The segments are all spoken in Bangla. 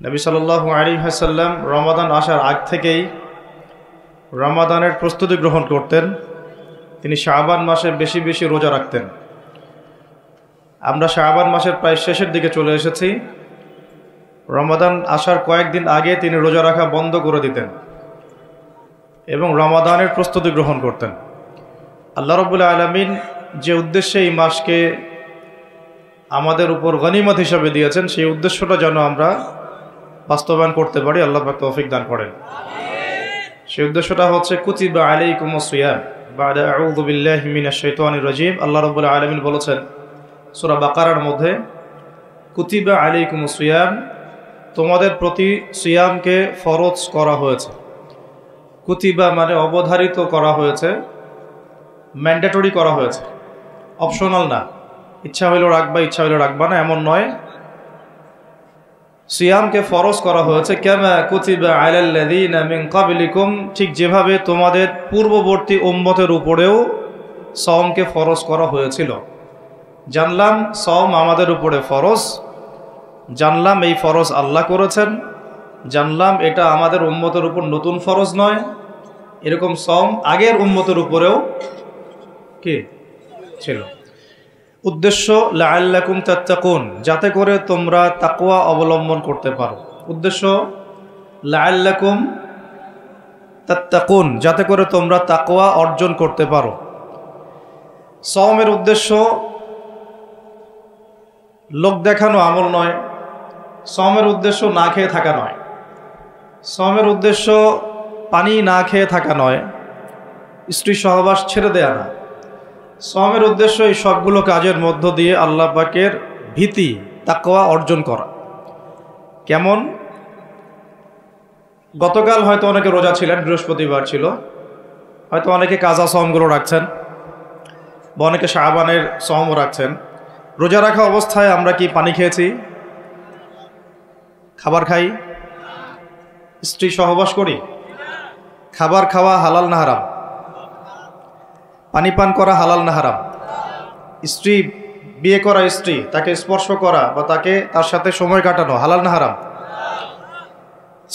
নবী সাল্লাল্লাহু আলাইহি ওয়াসাল্লাম রমাদান আসার আগ থেকেই রমাদানের প্রস্তুতি গ্রহণ করতেন। তিনি শাবান মাসে বেশি বেশি রোজা রাখতেন। আমরা শাবান মাসের প্রায় শেষের দিকে চলে এসেছি। রমাদান আসার কয়েকদিন আগে তিনি রোজা রাখা বন্ধ করে দিতেন এবং রমাদানের প্রস্তুতি গ্রহণ করতেন। আল্লাহ রাব্বুল আলামিন যে উদ্দেশ্যে এই মাসকে আমাদের উপর গনিমত হিসাবে দিয়েছেন, সেই উদ্দেশ্যটা যেন আমরা বাস্তবায়ন করতে পারি, আল্লাহ পাক তৌফিক দান করেন। সেই উদ্দেশ্যটা হচ্ছে কুতিবা আলাইকুমুস সিয়াম বা'দা আউযু বিল্লাহি মিনাশ শাইতানির রাজীম। আল্লাহ রাব্বুল আলামিন বলেছেন সূরা বাকারার মধ্যে, কুতিবা আলাইকুমুস সিয়াম, তোমাদের প্রতি সিয়ামকে ফরজ করা হয়েছে। কুতিবা মানে অবধারিত করা হয়েছে, ম্যান্ডেটরি করা হয়েছে, অপশনাল না, ইচ্ছা হইল রাখবা ইচ্ছা হইল রাখবা না এমন নয়। সিয়ামকে ফরজ করা হয়েছে কামা কুতিবা আলাল্লাযীনা মিন ক্বাবলিকুম, ঠিক যেভাবে তোমাদের পূর্ববর্তী উম্মতের উপরেও সওমকে ফরজ করা হয়েছিল। জানলাম সওম আমাদের উপরে ফরজ, জানলাম এই ফরজ আল্লাহ করেছেন, জানলাম এটা আমাদের উম্মতের উপর নতুন ফরজ নয়। এরকম সওম আগের উম্মতের উপরেও কি ছিল। উদ্দেশ্য লাআল্লাকুম তাত্তাকুন, যাতে করে তোমরা তাকওয়া অবলম্বন করতে পারো। উদ্দেশ্য লাআল্লাকুম তাত্তাকুন, যাতে করে তোমরা তাকওয়া অর্জন করতে পারো। সওমের উদ্দেশ্য লোক দেখানো আমল নয়, সওমের উদ্দেশ্য না খেয়ে থাকা নয়, সওমের উদ্দেশ্য পানি না খেয়ে থাকা নয়, স্ত্রী সহবাস ছেড়ে দেয়া না। সওমের উদ্দেশ্য এই সবগুলো কাজের মধ্য দিয়ে আল্লাহ পাকের ভীতি তাকওয়া অর্জন করা। কেমন? গতকাল হয়তো অনেকে রোজা ছিলেন, বৃহস্পতিবার ছিল, হয়তো অনেকে কাজা সওমগুলো রাখছেন বা অনেকে শাবানের সওমও রাখছেন। রোজা রাখা অবস্থায় আমরা কি পানি খেয়েছি, খাবার খাই, স্ত্রী সহবাস করি? খাবার খাওয়া হালাল না হারাম? পানি পান করা হালাল না হারাম? স্ত্রী, বিয়ে করা স্ত্রী, তাকে স্পর্শ করা বা তার সাথে সময় কাটানো হালাল না হারাম?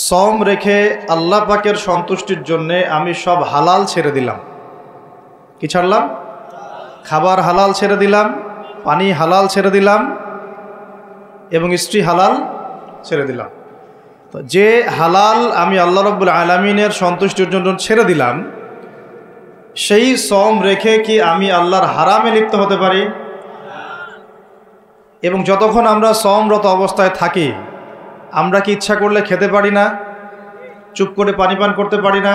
সওম রেখে আল্লাহ পাকের সন্তুষ্টির জন্যে আমি সব হালাল ছেড়ে দিলাম। কি ছাড়লাম? খাবার হালাল ছেড়ে দিলাম, পানি হালাল ছেড়ে দিলাম এবং স্ত্রী হালাল ছেড়ে দিলাম। তো যে হালাল আমি আল্লাহ রাব্বুল আলামিনের সন্তুষ্টির জন্য ছেড়ে দিলাম, সেই সওম রেখে কি আমি আল্লাহর হারামে লিপ্ত হতে পারি? এবং যতক্ষণ আমরা সওমরত অবস্থায় থাকি, আমরা কি ইচ্ছা করলে খেতে পারি না, চুপ করে পানি পান করতে পারি না,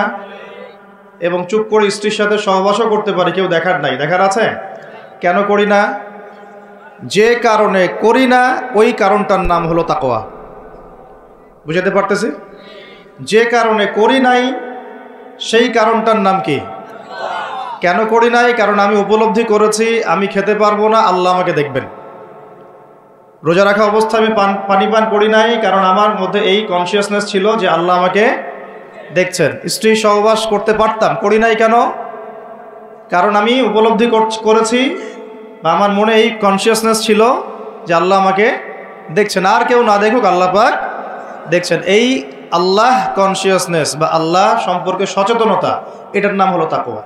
এবং চুপ করে স্ত্রীর সাথে সহবাসও করতে পারি, কেউ দেখার নাই? দেখার আছে? কেন করি না? যে কারণে করি না ওই কারণটার নাম হলো তাকওয়া। বুঝাতে পারতেছি? যে কারণে করি নাই সেই কারণটার নাম কি? কেন করি নাই? কারণ আমি উপলব্ধি করেছি আমি খেতে পারবো না, আল্লাহ আমাকে দেখবেন। রোজা রাখা অবস্থায় আমি পানি পান করি নাই কারণ আমার মধ্যে এই কনসিয়াসনেস ছিল যে আল্লাহ আমাকে দেখছেন। স্ত্রী সহবাস করতে পারতাম, করি নাই কেন? কারণ আমি উপলব্ধি করেছি বা আমার মনে এই কনসিয়াসনেস ছিল যে আল্লাহ আমাকে দেখছেন, আর কেউ না দেখুক আল্লাহ পাক দেখছেন। এই আল্লাহ কনসিয়াসনেস বা আল্লাহ সম্পর্কে সচেতনতা, এটার নাম হলো তাকওয়া।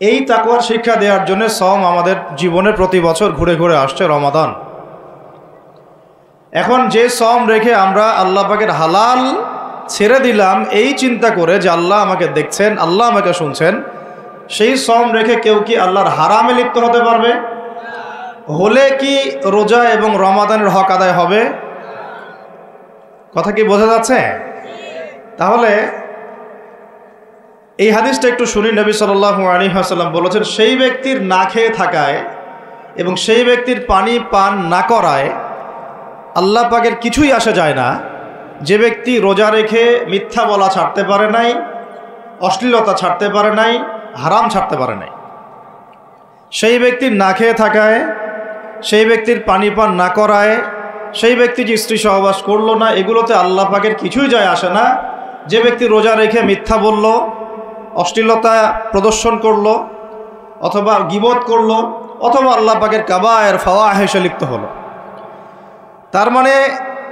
এই তাকওয়ার শিক্ষা দেওয়ার জন্য সওম আমাদের জীবনে প্রতি বছর ঘুরে ঘুরে আসছে রমাদান। এখন যে সওম রেখে আমরা আল্লাহ পাকের হালাল ছেড়ে দিলাম এই চিন্তা করে যে আল্লাহ আমাকে দেখছেন, আল্লাহ আমাকে শুনছেন, সেই সওম রেখে কেউ কি আল্লাহর হারামে লিপ্ত হতে পারবে? হলে কি রোজা এবং রমাদানের হক আদায় হবে? কথা কি বোঝা যাচ্ছে? তাহলে এই হাদিসটা একটু শুনি। নবী সাল্লাল্লাহু আলাইহি ওয়াসাল্লাম বলেছেন, সেই ব্যক্তির না খেয়ে থাকায় এবং সেই ব্যক্তির পানি পান না করায় আল্লাহ পাকের কিছুই আসা যায় না। যে ব্যক্তি রোজা রেখে মিথ্যা বলা ছাড়তে পারে নাই, অশ্লীলতা ছাড়তে পারে নাই, হারাম ছাড়তে পারে নাই, সেই ব্যক্তির না খেয়ে থাকায়, সেই ব্যক্তির পানি পান না করায়, সেই ব্যক্তি যে স্ত্রী সহবাস করলো না, এগুলোতে আল্লাহ পাকের কিছুই যায় আসে না। যে ব্যক্তি রোজা রেখে মিথ্যা বলল, অশ্লীলতা প্রদর্শন করলো, অথবা গীবত করলো, অথবা আল্লাহ পাকের কাবায়ের ফাওয়াহিশে লিপ্ত হলো, তার মানে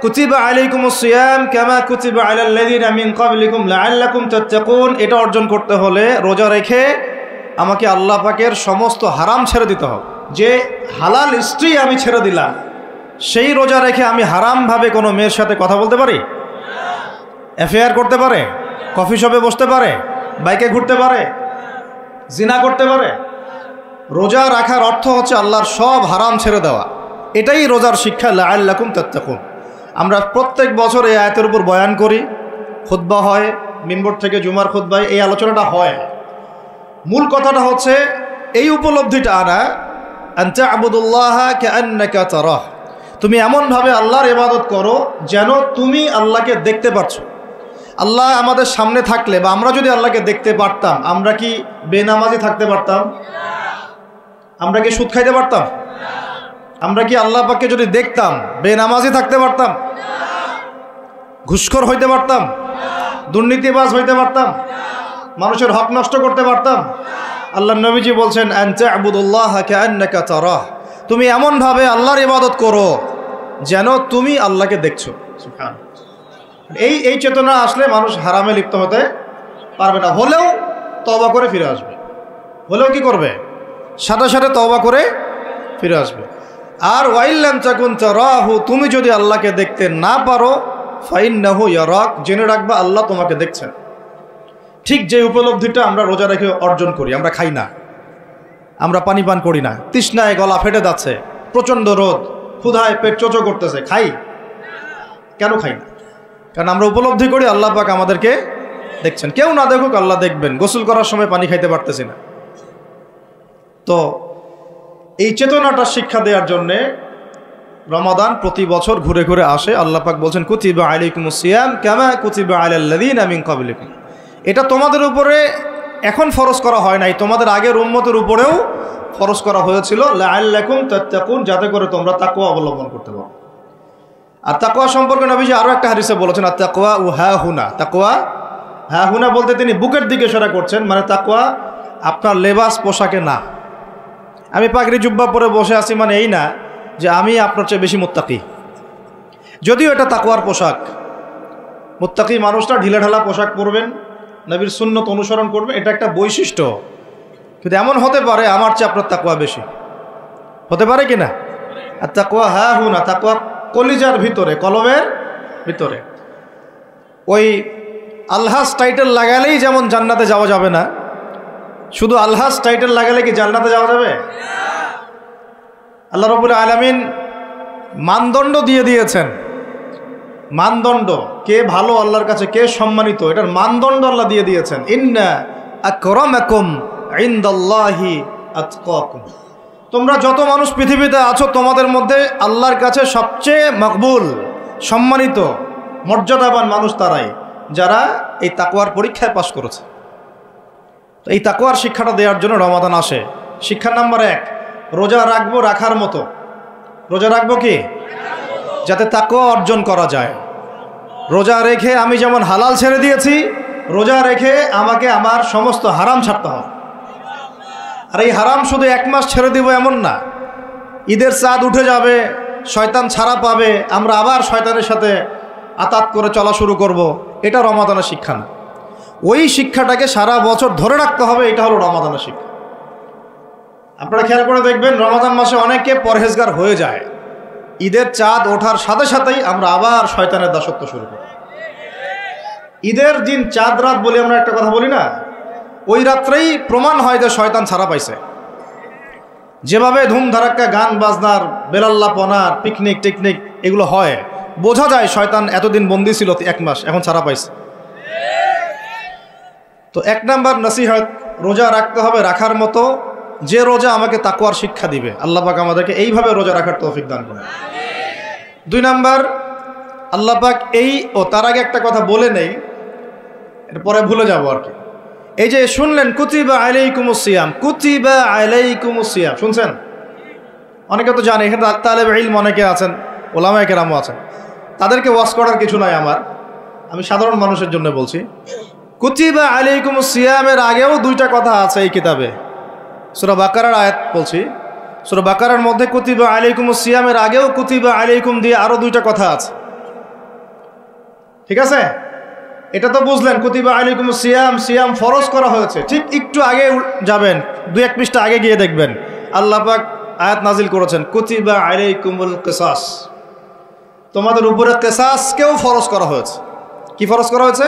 কুতিবা আলাইকুমুস সিয়াম কামা কুতিবা আলাল লাযিনা মিন ক্বাবলিকুম লাআল্লাকুম তাত্তাকুন, এটা অর্জন করতে হলে রোজা রেখে আমাকে আল্লাহ পাকের সমস্ত হারাম ছেড়ে দিতে হবে। যে হালাল স্ত্রী আমি ছেড়ে দিলাম, সেই রোজা রেখে আমি হারামভাবে কোনো মেয়ের সাথে কথা বলতে পারি, অ্যাফেয়ার করতে পারে, কফি শপে বসতে পারে, বাইকে ঘুরতে পারে, জিনা করতে পারে? রোজা রাখার অর্থ হচ্ছে আল্লাহর সব হারাম ছেড়ে দেওয়া। এটাই রোজার শিক্ষা, লাআল্লাকুম তাত্তাকুন। আমরা প্রত্যেক বছর এই আয়াতের উপর বয়ান করি, খুতবা হয়, মিম্বর থেকে জুমার খুতবায় এই আলোচনাটা হয়। মূল কথাটা হচ্ছে এই উপলব্ধিটা আনা, আনতা আবুদুল্লাহা কাআন্নাকা তারাহ, তুমি এমনভাবে আল্লাহর ইবাদত করো যেন তুমি আল্লাহকে দেখতে পাচ্ছ। আল্লাহ আমাদের সামনে থাকলে বা আমরা যদি আল্লাহকে দেখতে পারতাম, আমরা কি বেনামাজি থাকতে পারতাম? আমরা কি সুদ খাইতে পারতাম? আমরা কি আল্লাহ পাককে যদি দেখতাম বেনামাজি থাকতে পারতাম? ঘুষখোর হইতে পারতাম? দুর্নীতিবাজ হইতে পারতাম? মানুষের হক নষ্ট করতে পারতাম? আল্লাহ নবীজি বলছেন, আনতা আবুদুল্লাহা কাআন্নাকা তারাহ, তুমি এমনভাবে আল্লাহর ইবাদত করো যেন তুমি আল্লাহকে দেখছো। সুবহানাল্লাহ। এই চেতনা আসলে মানুষ হারামে লিপ্ত হতে পারবে না। হলেও তওবা করে ফিরে আসবে। হলেও কি করবে? সাথে সাথে তওবা করে ফিরে আসবে। আর ওয়াইল্লাম তাকুন তারাহু, তুমি যদি আল্লাহকে দেখতে না পারো, ফাইন্নাহু ইয়ারাক, জেনে রাখবা আল্লাহ তোমাকে দেখছেন। ঠিক যে উপলব্ধিটা আমরা রোজা রেখে অর্জন করি। আমরা খাই না, আমরা পানি পান করি না, তৃষ্ণায় গলা ফেটে যাচ্ছে, প্রচণ্ড রোদ, ক্ষুধায় পেট চোচো করতেছে, খাই কেন? খাই না কারণ আমরা উপলব্ধি করি আল্লাহ পাক আমাদেরকে দেখছেন। কেউ না দেখুক আল্লাহ দেখবেন। গোসল করার সময় পানি খাইতে পারতেছি না। তো এই চেতনাটা শিক্ষা দেওয়ার জন্যে রমাদান প্রতি বছর ঘুরে ঘুরে আসে। আল্লাহ পাক বলছেন, কুতিবা আলাইকুমুস সিয়াম কামা কুতিবা আলাল লাযিনা মিন ক্বাবলিকুম, এটা তোমাদের উপরে এখন ফরজ করা হয় নাই, তোমাদের আগের উম্মতের উপরেও ফরজ করা হয়েছিল, লাআল্লাকুম তাত্তাকুন, যাতে করে তোমরা তাকওয়া অবলম্বন করতে পারো। আর তাকওয়া সম্পর্কে নবীজি আরও একটা হাদিসে বলেছেন, আর তাকওয়া ও হা হুনা, তাকওয়া হা হুনা বলতে তিনি বুকের দিকে ইশারা করছেন, মানে তাকওয়া আপনার লেবাস পোশাকে না। আমি পাগড়ি জুব্বা পরে বসে আছি মানে এই না যে আমি আপনার চেয়ে বেশি মুত্তাকি, যদিও এটা তাকওয়ার পোশাক। মুত্তাকি মানুষটা ঢিলাঢালা পোশাক পরবেন, নবীর সুন্নত অনুসরণ করবেন, এটা একটা বৈশিষ্ট্য। কিন্তু এমন হতে পারে আমার চেয়ে আপনার তাকওয়া বেশি, হতে পারে কি না? আর তাকওয়া হা হুনা, তাকওয়া কলিজার ভিতরে, কলবের ভিতরে। ওই আলহাজ টাইটেল লাগালেই যেমন জান্নাতে যাওয়া যাবে না, শুধু আলহাজ টাইটেল লাগালে কি জান্নাতে যাওয়া যাবে? আল্লাহ রাব্বুল আলামিন মানদণ্ড দিয়ে দিয়েছেন। মানদণ্ড, কে ভালো আল্লাহর কাছে, কে সম্মানিত, এটার মানদণ্ড আল্লাহ দিয়ে দিয়েছেন। ইন্না আকরামাকুম ইনদাল্লাহি আতকাকুম, তোমরা যত মানুষ পৃথিবীতে আছো তোমাদের মধ্যে আল্লাহর কাছে সবচেয়ে মকবুল, সম্মানিত, মর্যাদাবান মানুষ তারাই যারা এই তাকওয়ার পরীক্ষায় পাশ করেছে। তো এই তাকওয়ার শিক্ষাটা দেওয়ার জন্য রমাদান আসে। শিক্ষা নাম্বার 1, রোজা রাখবো রাখার মতো। রোজা রাখবো কি? যাতে তাকওয়া অর্জন করা যায়। রোজা রেখে আমি যেমন হালাল ছেড়ে দিয়েছি, রোজা রেখে আমাকে আমার সমস্ত হারাম ছাড়তে হবে। আর এই হারাম শুধু 1 মাস ছেড়ে দিব এমন না। ঈদের চাঁদ উঠে যাবে, শয়তান ছাড়া পাবে, আমরা আবার শয়তানের সাথে আতাত করে চলা শুরু করব, এটা রমাদানের শিক্ষা না। ওই শিক্ষাটাকে সারা বছর ধরে রাখতে হবে, এটা হলো রমাদানের শিক্ষা। আপনারা খেয়াল করে দেখবেন রমাদান মাসে অনেকে পরহেজগার হয়ে যায়, ঈদের চাঁদ ওঠার সাথে সাথেই আমরা আবার শয়তানের দাসত্ব শুরু করি। ঈদের দিন চাঁদ রাত বলি আমরা একটা কথা বলি না, ওই রাত্রেই প্রমাণ হয় যে শয়তান ছাড়া পাইছে। যেভাবে ধুমধারাক্কা গান বাজনার, বেলাল্লাপনার, পিকনিক টিকনিক এগুলো হয়, বোঝা যায় শয়তান এতদিন বন্দী ছিল 1 মাস, এখন ছাড়া পাইছে। তো 1 নাম্বার নসিহত, রোজা রাখতে হবে রাখার মতো, যে রোজা আমাকে তাকওয়ার শিক্ষা দিবে। আল্লাহ পাক আমাদেরকে এইভাবে রোজা রাখার তৌফিক দান করুন। 2 নাম্বার, আল্লাহ পাক তার আগে একটা কথা বলে নেই, এরপরে ভুলে যাব আর কি। এই যে শুনলেন কুতিবা আলাইকুমুস সিয়াম, কুতিবা আলাইকুমুস সিয়াম, শুনছেন? অনেকে তো জানে, এখানে তালেবে ইলম অনেকে আছেন, ওলামায়ে কেরামও আছেন, তাদেরকে ওয়াজ করার কিছু নাই আমার, আমি সাধারণ মানুষের জন্য বলছি। কুতিবা আলাইকুমুস সিয়ামের আগেও 2টা কথা আছে এই কিতাবে। সূরা বাকারার আয়াত বলছি, সূরা বাকারার মধ্যে কুতিবা আলাইকুমুস সিয়ামের আগেও কুতিবা আলাইকুম দিয়ে আরও 2টা কথা আছে। ঠিক আছে? এটা তো বুঝলেন, কুতিবা আলাইকুমুস সিয়াম, সিয়াম ফরজ করা হয়েছে। ঠিক একটু আগে যাবেন, 2-1 পৃষ্ঠা আগে গিয়ে দেখবেন আল্লাহ পাক আয়াত নাজিল করেছেন, কুতিবা আলাইকুমুল কিসাস, তোমাদের উপরে কিসাসকেও ফরজ করা হয়েছে। কি ফরজ করা হয়েছে?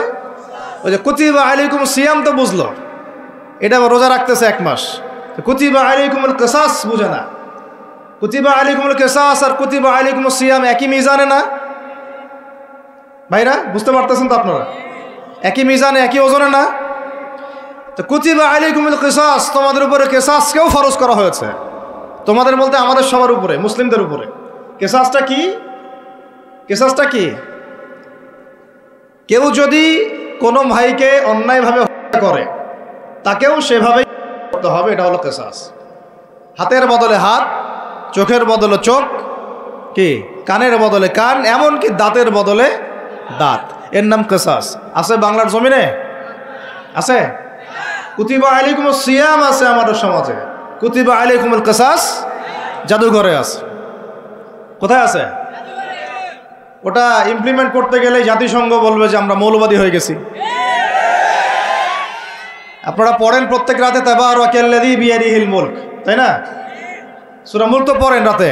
ওই যে কুতিবা আলাইকুমুস সিয়াম তো বুঝলো, এটা রোজা রাখতেছে 1 মাস, কুতিবা আলাইকুমুল কিসাস বুঝে না। কুতিবা আলাইকুমুল কিসাস আর কুতিবা আলাইকুমুস সিয়াম একই মিজানে না ভাইরা? বুঝতে পারতেছেন তো আপনারা? একই মিজানে, একই ওজনে না? তো কুতিবা আলাইকুমুল কিসাস, তোমাদের উপরে কিসাসকেও ফরজ করা হয়েছে। তোমাদের বলতে আমাদের সবার উপরে, মুসলিমদের উপরে। কিসাসটা কি? কিসাসটা কি? কেউ যদি কোনো ভাইকে অন্যায়ভাবে হত্যা করে, তাকেও সেভাবেই করতে হবে, এটা হলো কিসাস। হাতের বদলে হাত, চোখের বদলে চোখ, কি কানের বদলে কান, এমনকি দাঁতের বদলে দাঁত, এর নাম কিসাস। আছে বাংলার জমিনে? আছে? কুতিবা আলাইকুমুস সিয়াম আছে আমাদের সমাজে, কুতিবা আলাইকুমুল কিসাস জাদুঘরে আছে। কোথায় আছে? ওটা ইমপ্লিমেন্ট করতে গেলে জাতিসংঘ বলবে যে আমরা মৌলবাদী হয়ে গেছি। আপনারা পড়েন প্রত্যেক রাতে তাবারাকাল্লাযী বিয়াদিহিল মুলক, তাই না? সূরা মুলক তো পড়েন রাতে,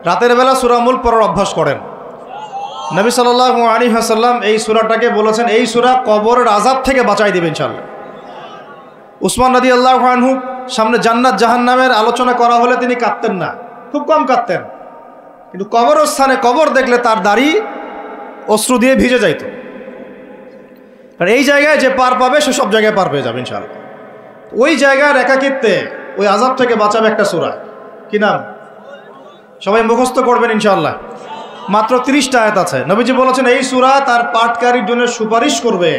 রাতের বেলা সূরা মুলক পড়ার অভ্যাস করেন। নবী সাল্লাল্লাহু আলাইহি ওয়াসাল্লাম এই সূরাটাকে বলেছেন এই সূরা কবরের আযাব থেকে বাঁচাই দিবে ইনশাআল্লাহ। উসমান রাদিয়াল্লাহু আনহু সামনে জান্নাত জাহান্নামের আলোচনা করা হলে তিনি কাঁদতেন না, খুব কম কাঁদতেন, কিন্তু কবরস্থানে কবর দেখলে তার দাড়ি অশ্রু দিয়ে ভিজে যাইত। কারণ এই জায়গায় যে পার পাবে সে সব জায়গায় পার পেয়ে যাবে ইনশাআল্লাহ। ওই জায়গার একাকিত্বে ওই আযাব থেকে বাঁচাবে একটা সূরা, কি নাম? সবাই মুখস্থ করবেন ইনশাআল্লাহ। মাত্র 30টা আয়াত আছে। নবীজি বলেছেন এই সূরা তার পাঠকারীর জন্য সুপারিশ করবে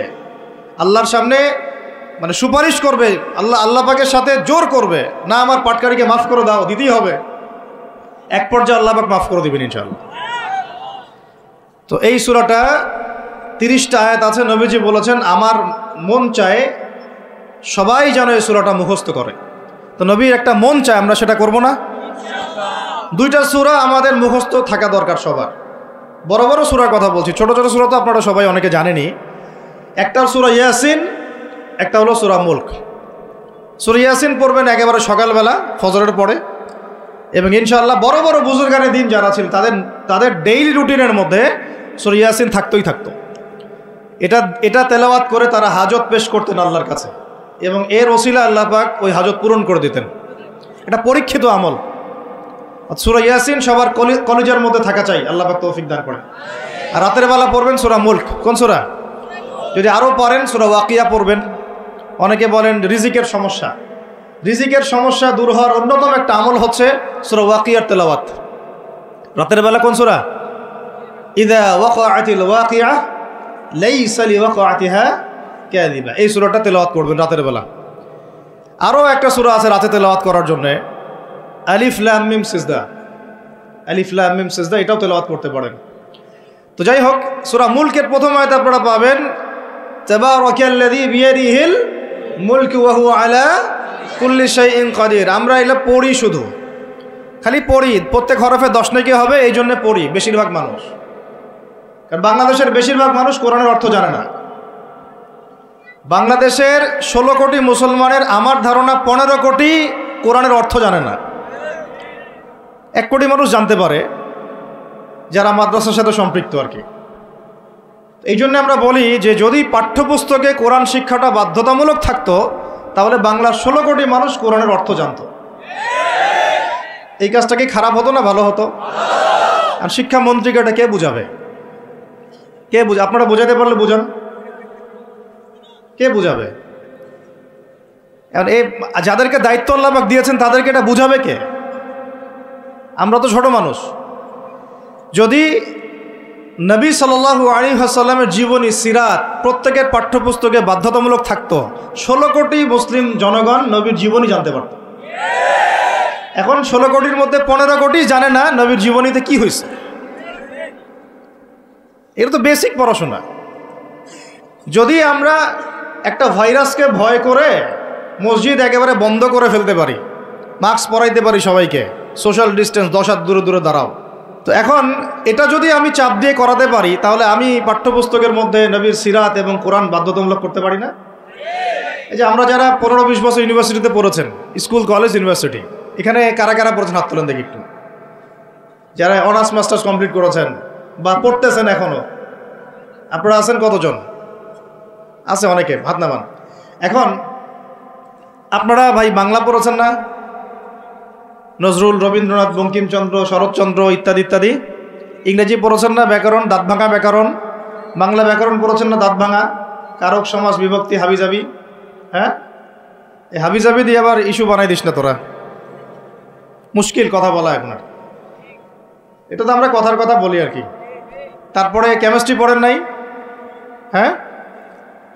আল্লাহর সামনে, মানে সুপারিশ করবে আল্লাহ পাকের সাথে জোর করবে, না আমার পাঠকারীকে মাফ করে দাও, দিতেই হবে। এক পর্যায়ে আল্লাহ পাক মাফ করে দিবেন ইনশাআল্লাহ। তো এই সূরাটা 30টা আয়াত আছে। নবীজি বলেছেন আমার মন চায় সবাই যেন এই সূরাটা মুখস্থ করে। তো নবীর একটা মন চায়, আমরা সেটা করব না? 2টা সূরা আমাদের মুখস্থ থাকা দরকার সবার। বড় বড় সূরার কথা বলছি, ছোট ছোট সূরা তো আপনারা সবাই অনেকে জানেনই। একটা সূরা ইয়াসিন, একটা হলো সূরা মুলক। সূরা ইয়াসিন পড়বেন একেবারে সকালবেলা ফজরের পরে, এবং ইনশাআল্লাহ বড় বড় বুজুর্গানের দিন যারা ছিল তাদের ডেইলি রুটিনের মধ্যে সূরা ইয়াসিন থাকতোই থাকতো। এটা তেলাওয়াত করে তারা হাজত পেশ করতেন আল্লাহর কাছে, এবং এর ওসিলা আল্লাহ পাক ওই হাজত পূরণ করে দিতেন। এটা পরীক্ষিত আমল। সূরা ইয়াসিন সবার কলিজার মধ্যে থাকা চাই, আল্লাহ পাক তৌফিক দান করেন। আর রাতের বেলা পড়বেন সূরা মুলক। কোন সূরা? যদি আরও পারেন সূরা ওয়াকিয়া পড়বেন। অনেকে বলেন রিজিকের সমস্যা, রিজিকের সমস্যা দূর হওয়ার অন্যতম একটা আমল হচ্ছে সূরা ওয়াকিয়ার তেলাওয়াত। রাতের বেলা কোন সূরা? ইযা ওয়াকাআতিল ওয়াকিআ লাইসা লিওয়াকাআতিহা কাযিবা, এই সূরাটা তেলাওয়াত করবেন রাতের বেলা। আরও একটা সূরা আছে রাতে তেলাওয়াত করার জন্য, আলিফ লাম মিম সিজদা, আলিফ লাম মিম সিজদা, এটাও তেলাওয়াত করতে পারেন। তো যাই হোক, সূরা মুলকের প্রথম আয়াত আপনারা পাবেন তাবারাকাল্লাযী বিয়াদিহিল মুলকু ওয়া হুয়া আলা কুল্লি শাইইন কাদির। আমরা এটা পড়ি, শুধু খালি পড়ি, প্রত্যেক হরফে 10 নেকি হবে, এই জন্য পড়ি বেশিরভাগ মানুষ। কারণ বাংলাদেশের বেশিরভাগ মানুষ কোরআনের অর্থ জানে না। বাংলাদেশের 16 কোটি মুসলমানের আমার ধারণা 15 কোটি কোরআনের অর্থ জানে না। 1 কোটি মানুষ জানতে পারে যারা মাদ্রাসার সাথে সম্পৃক্ত আর কি। এই জন্য আমরা বলি যে যদি পাঠ্যপুস্তকে কোরআন শিক্ষাটা বাধ্যতামূলক থাকতো, তাহলে বাংলার 16 কোটি মানুষ কোরআনের অর্থ জানতো। এই কাজটা কি খারাপ হতো না ভালো হতো? আর শিক্ষামন্ত্রীকে এটা কে বুঝাবে? আপনারা বোঝাতে পারলে বুঝান, কে বুঝাবে? এখন এই যাদেরকে দায়িত্ব আল্লাহ পাক দিয়েছেন তাদেরকে এটা বুঝাবে কে? আমরা তো ছোট মানুষ। যদি নবী সাল্লাল্লাহু আলাইহি ওয়াসাল্লামের জীবনী সিরাত প্রত্যেকের পাঠ্যপুস্তকে বাধ্যতামূলক থাকতো, 16 কোটি মুসলিম জনগণ নবীর জীবনী জানতে পারত। এখন 16 কোটির মধ্যে 15 কোটি জানে না নবীর জীবনীতে কি হয়েছে। এটা তো বেসিক পড়াশোনা। যদি আমরা একটা ভাইরাসকে ভয় করে মসজিদ একেবারে বন্ধ করে ফেলতে পারি, মাস্ক পরাইতে পারি সবাইকে, সোশ্যাল ডিস্টেন্স 10 হাত দূরে দূরে দাঁড়াও, তো তো এখন এটা যদি আমি চাপ দিয়ে করাতে পারি, তাহলে আমি পাঠ্যপুস্তকের মধ্যে নবীর সিরাত এবং কোরআন বাধ্যতামূলক করতে পারি না? এই যে আমরা যারা 15-20 বছর ইউনিভার্সিটিতে পড়েছেন, স্কুল কলেজ ইউনিভার্সিটি, এখানে কারা কারা পড়েছেন হাত তোলেন দেখি একটু। যারা অনার্স মাস্টার্স কমপ্লিট করেছেন বা পড়তেছেন এখনো, আপনারা আছেন কতজন? আছে অনেকে, হাত নামান। এখন আপনারা ভাই বাংলা পড়েছেন না? নজরুল, রবীন্দ্রনাথ, বঙ্কিমচন্দ্র, শরৎচন্দ্র ইত্যাদি ইত্যাদি। ইংরেজি পড়েছেন না? ব্যাকরণ, দাঁত ভাঙা ব্যাকরণ। বাংলা ব্যাকরণ পড়েছেন না? দাঁত ভাঙা, কারক, সমাস, বিভক্তি, হাবিজাবি। হ্যাঁ, এই হাবিজাবি দিয়ে আবার ইস্যু বানাই দিস না তোরা, মুশকিল কথা বলা এখন। আর এটা তো আমরা কথার কথা বলি আর কি। তারপরে কেমিস্ট্রি পড়েন নাই? হ্যাঁ,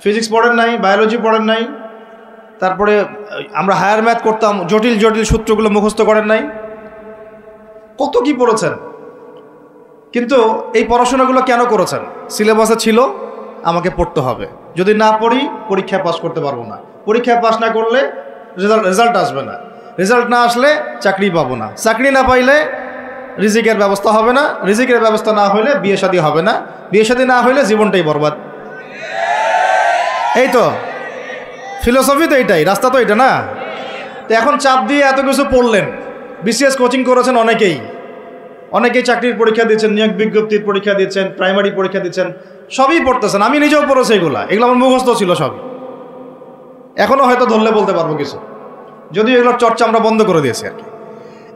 ফিজিক্স পড়েন নাই? বায়োলজি পড়েন নাই? তারপরে আমরা হায়ার ম্যাথ করতাম, জটিল জটিল সূত্রগুলো মুখস্থ করেন নাই? কত কি পড়েছেন। কিন্তু এই পড়াশোনাগুলো কেন করেছেন? সিলেবাসে ছিল, আমাকে পড়তে হবে, যদি না পড়ি পরীক্ষায় পাস করতে পারবো না, পরীক্ষায় পাস না করলে রেজাল্ট আসবে না, রেজাল্ট না আসলে চাকরি পাবো না, চাকরি না পাইলে রিজিকের ব্যবস্থা হবে না, রিজিকের ব্যবস্থা না হলে বিয়ে শাদী হবে না, বিয়ে শাদী না হলে জীবনটাই বরবাদ। এই তো ফিলোসফি, তো এইটাই, রাস্তা তো এটা না। তো এখন চাপ দিয়ে এত কিছু পড়লেন, বিসিএস কোচিং করেছেন অনেকেই চাকরির পরীক্ষা দিচ্ছেন, নিয়োগ বিজ্ঞপ্তির পরীক্ষা দিচ্ছেন, প্রাইমারি পরীক্ষা দিচ্ছেন, সবই পড়তেছেন। আমি নিজেও পড়েছি এগুলো আমার মুখস্থ ছিল সবই, এখনও হয়তো ধরলে বলতে পারবো কিছু, যদিও এগুলোর চর্চা আমরা বন্ধ করে দিয়েছি আর কি।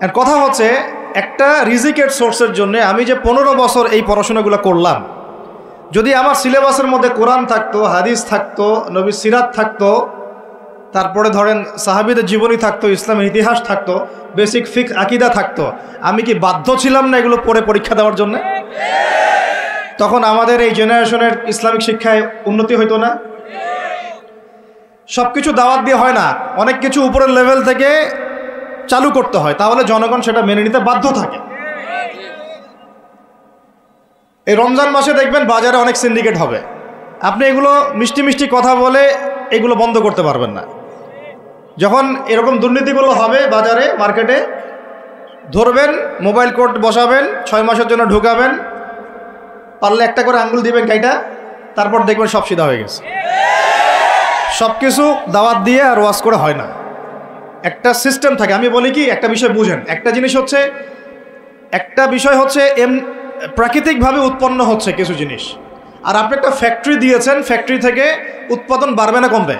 আর কথা হচ্ছে, একটা রিজিকের সোর্সের জন্য আমি যে 15 বছর এই পড়াশোনাগুলো করলাম, যদি আমার সিলেবাসের মধ্যে কোরআন থাকতো, হাদিস থাকতো, নবী সিরাত থাকতো, তারপরে ধরেন সাহাবীদের জীবনী থাকতো, ইসলামের ইতিহাস থাকতো, বেসিক ফিকহ আকীদা থাকতো, আমি কি বাধ্য ছিলাম না এগুলো পড়ে পরীক্ষা দেওয়ার জন্য? তখন আমাদের এই জেনারেশনের ইসলামিক শিক্ষায় উন্নতি হইতো না? সব কিছু দাওয়াত দিয়ে হয় না, অনেক কিছু উপরের লেভেল থেকে চালু করতে হয়, তাহলে জনগণ সেটা মেনে নিতে বাধ্য থাকে। এই রমজান মাসে দেখবেন বাজারে অনেক সিন্ডিকেট হবে, আপনি এগুলো মিষ্টি মিষ্টি কথা বলে এগুলো বন্ধ করতে পারবেন না। যখন এরকম দুর্নীতিগুলো হবে বাজারে, মার্কেটে, ধরবেন, মোবাইল কোর্ট বসাবেন, 6 মাসের জন্য ঢুকাবেন, পারলে একটা করে আঙ্গুল দিবেন কাইটা, তারপর দেখবেন সব সিধা হয়ে গেছে। সব কিছু দাওয়াত দিয়ে আর ওয়াজ করে হয় না, একটা সিস্টেম থাকে। আমি বলি কি, একটা বিষয় বুঝেন, একটা জিনিস হচ্ছে, একটা বিষয় হচ্ছে প্রাকৃতিকভাবে উৎপন্ন হচ্ছে কিছু জিনিস, আর আপনি একটা ফ্যাক্টরি দিয়েছেন, ফ্যাক্টরি থেকে উৎপাদন বাড়বে না কমবে?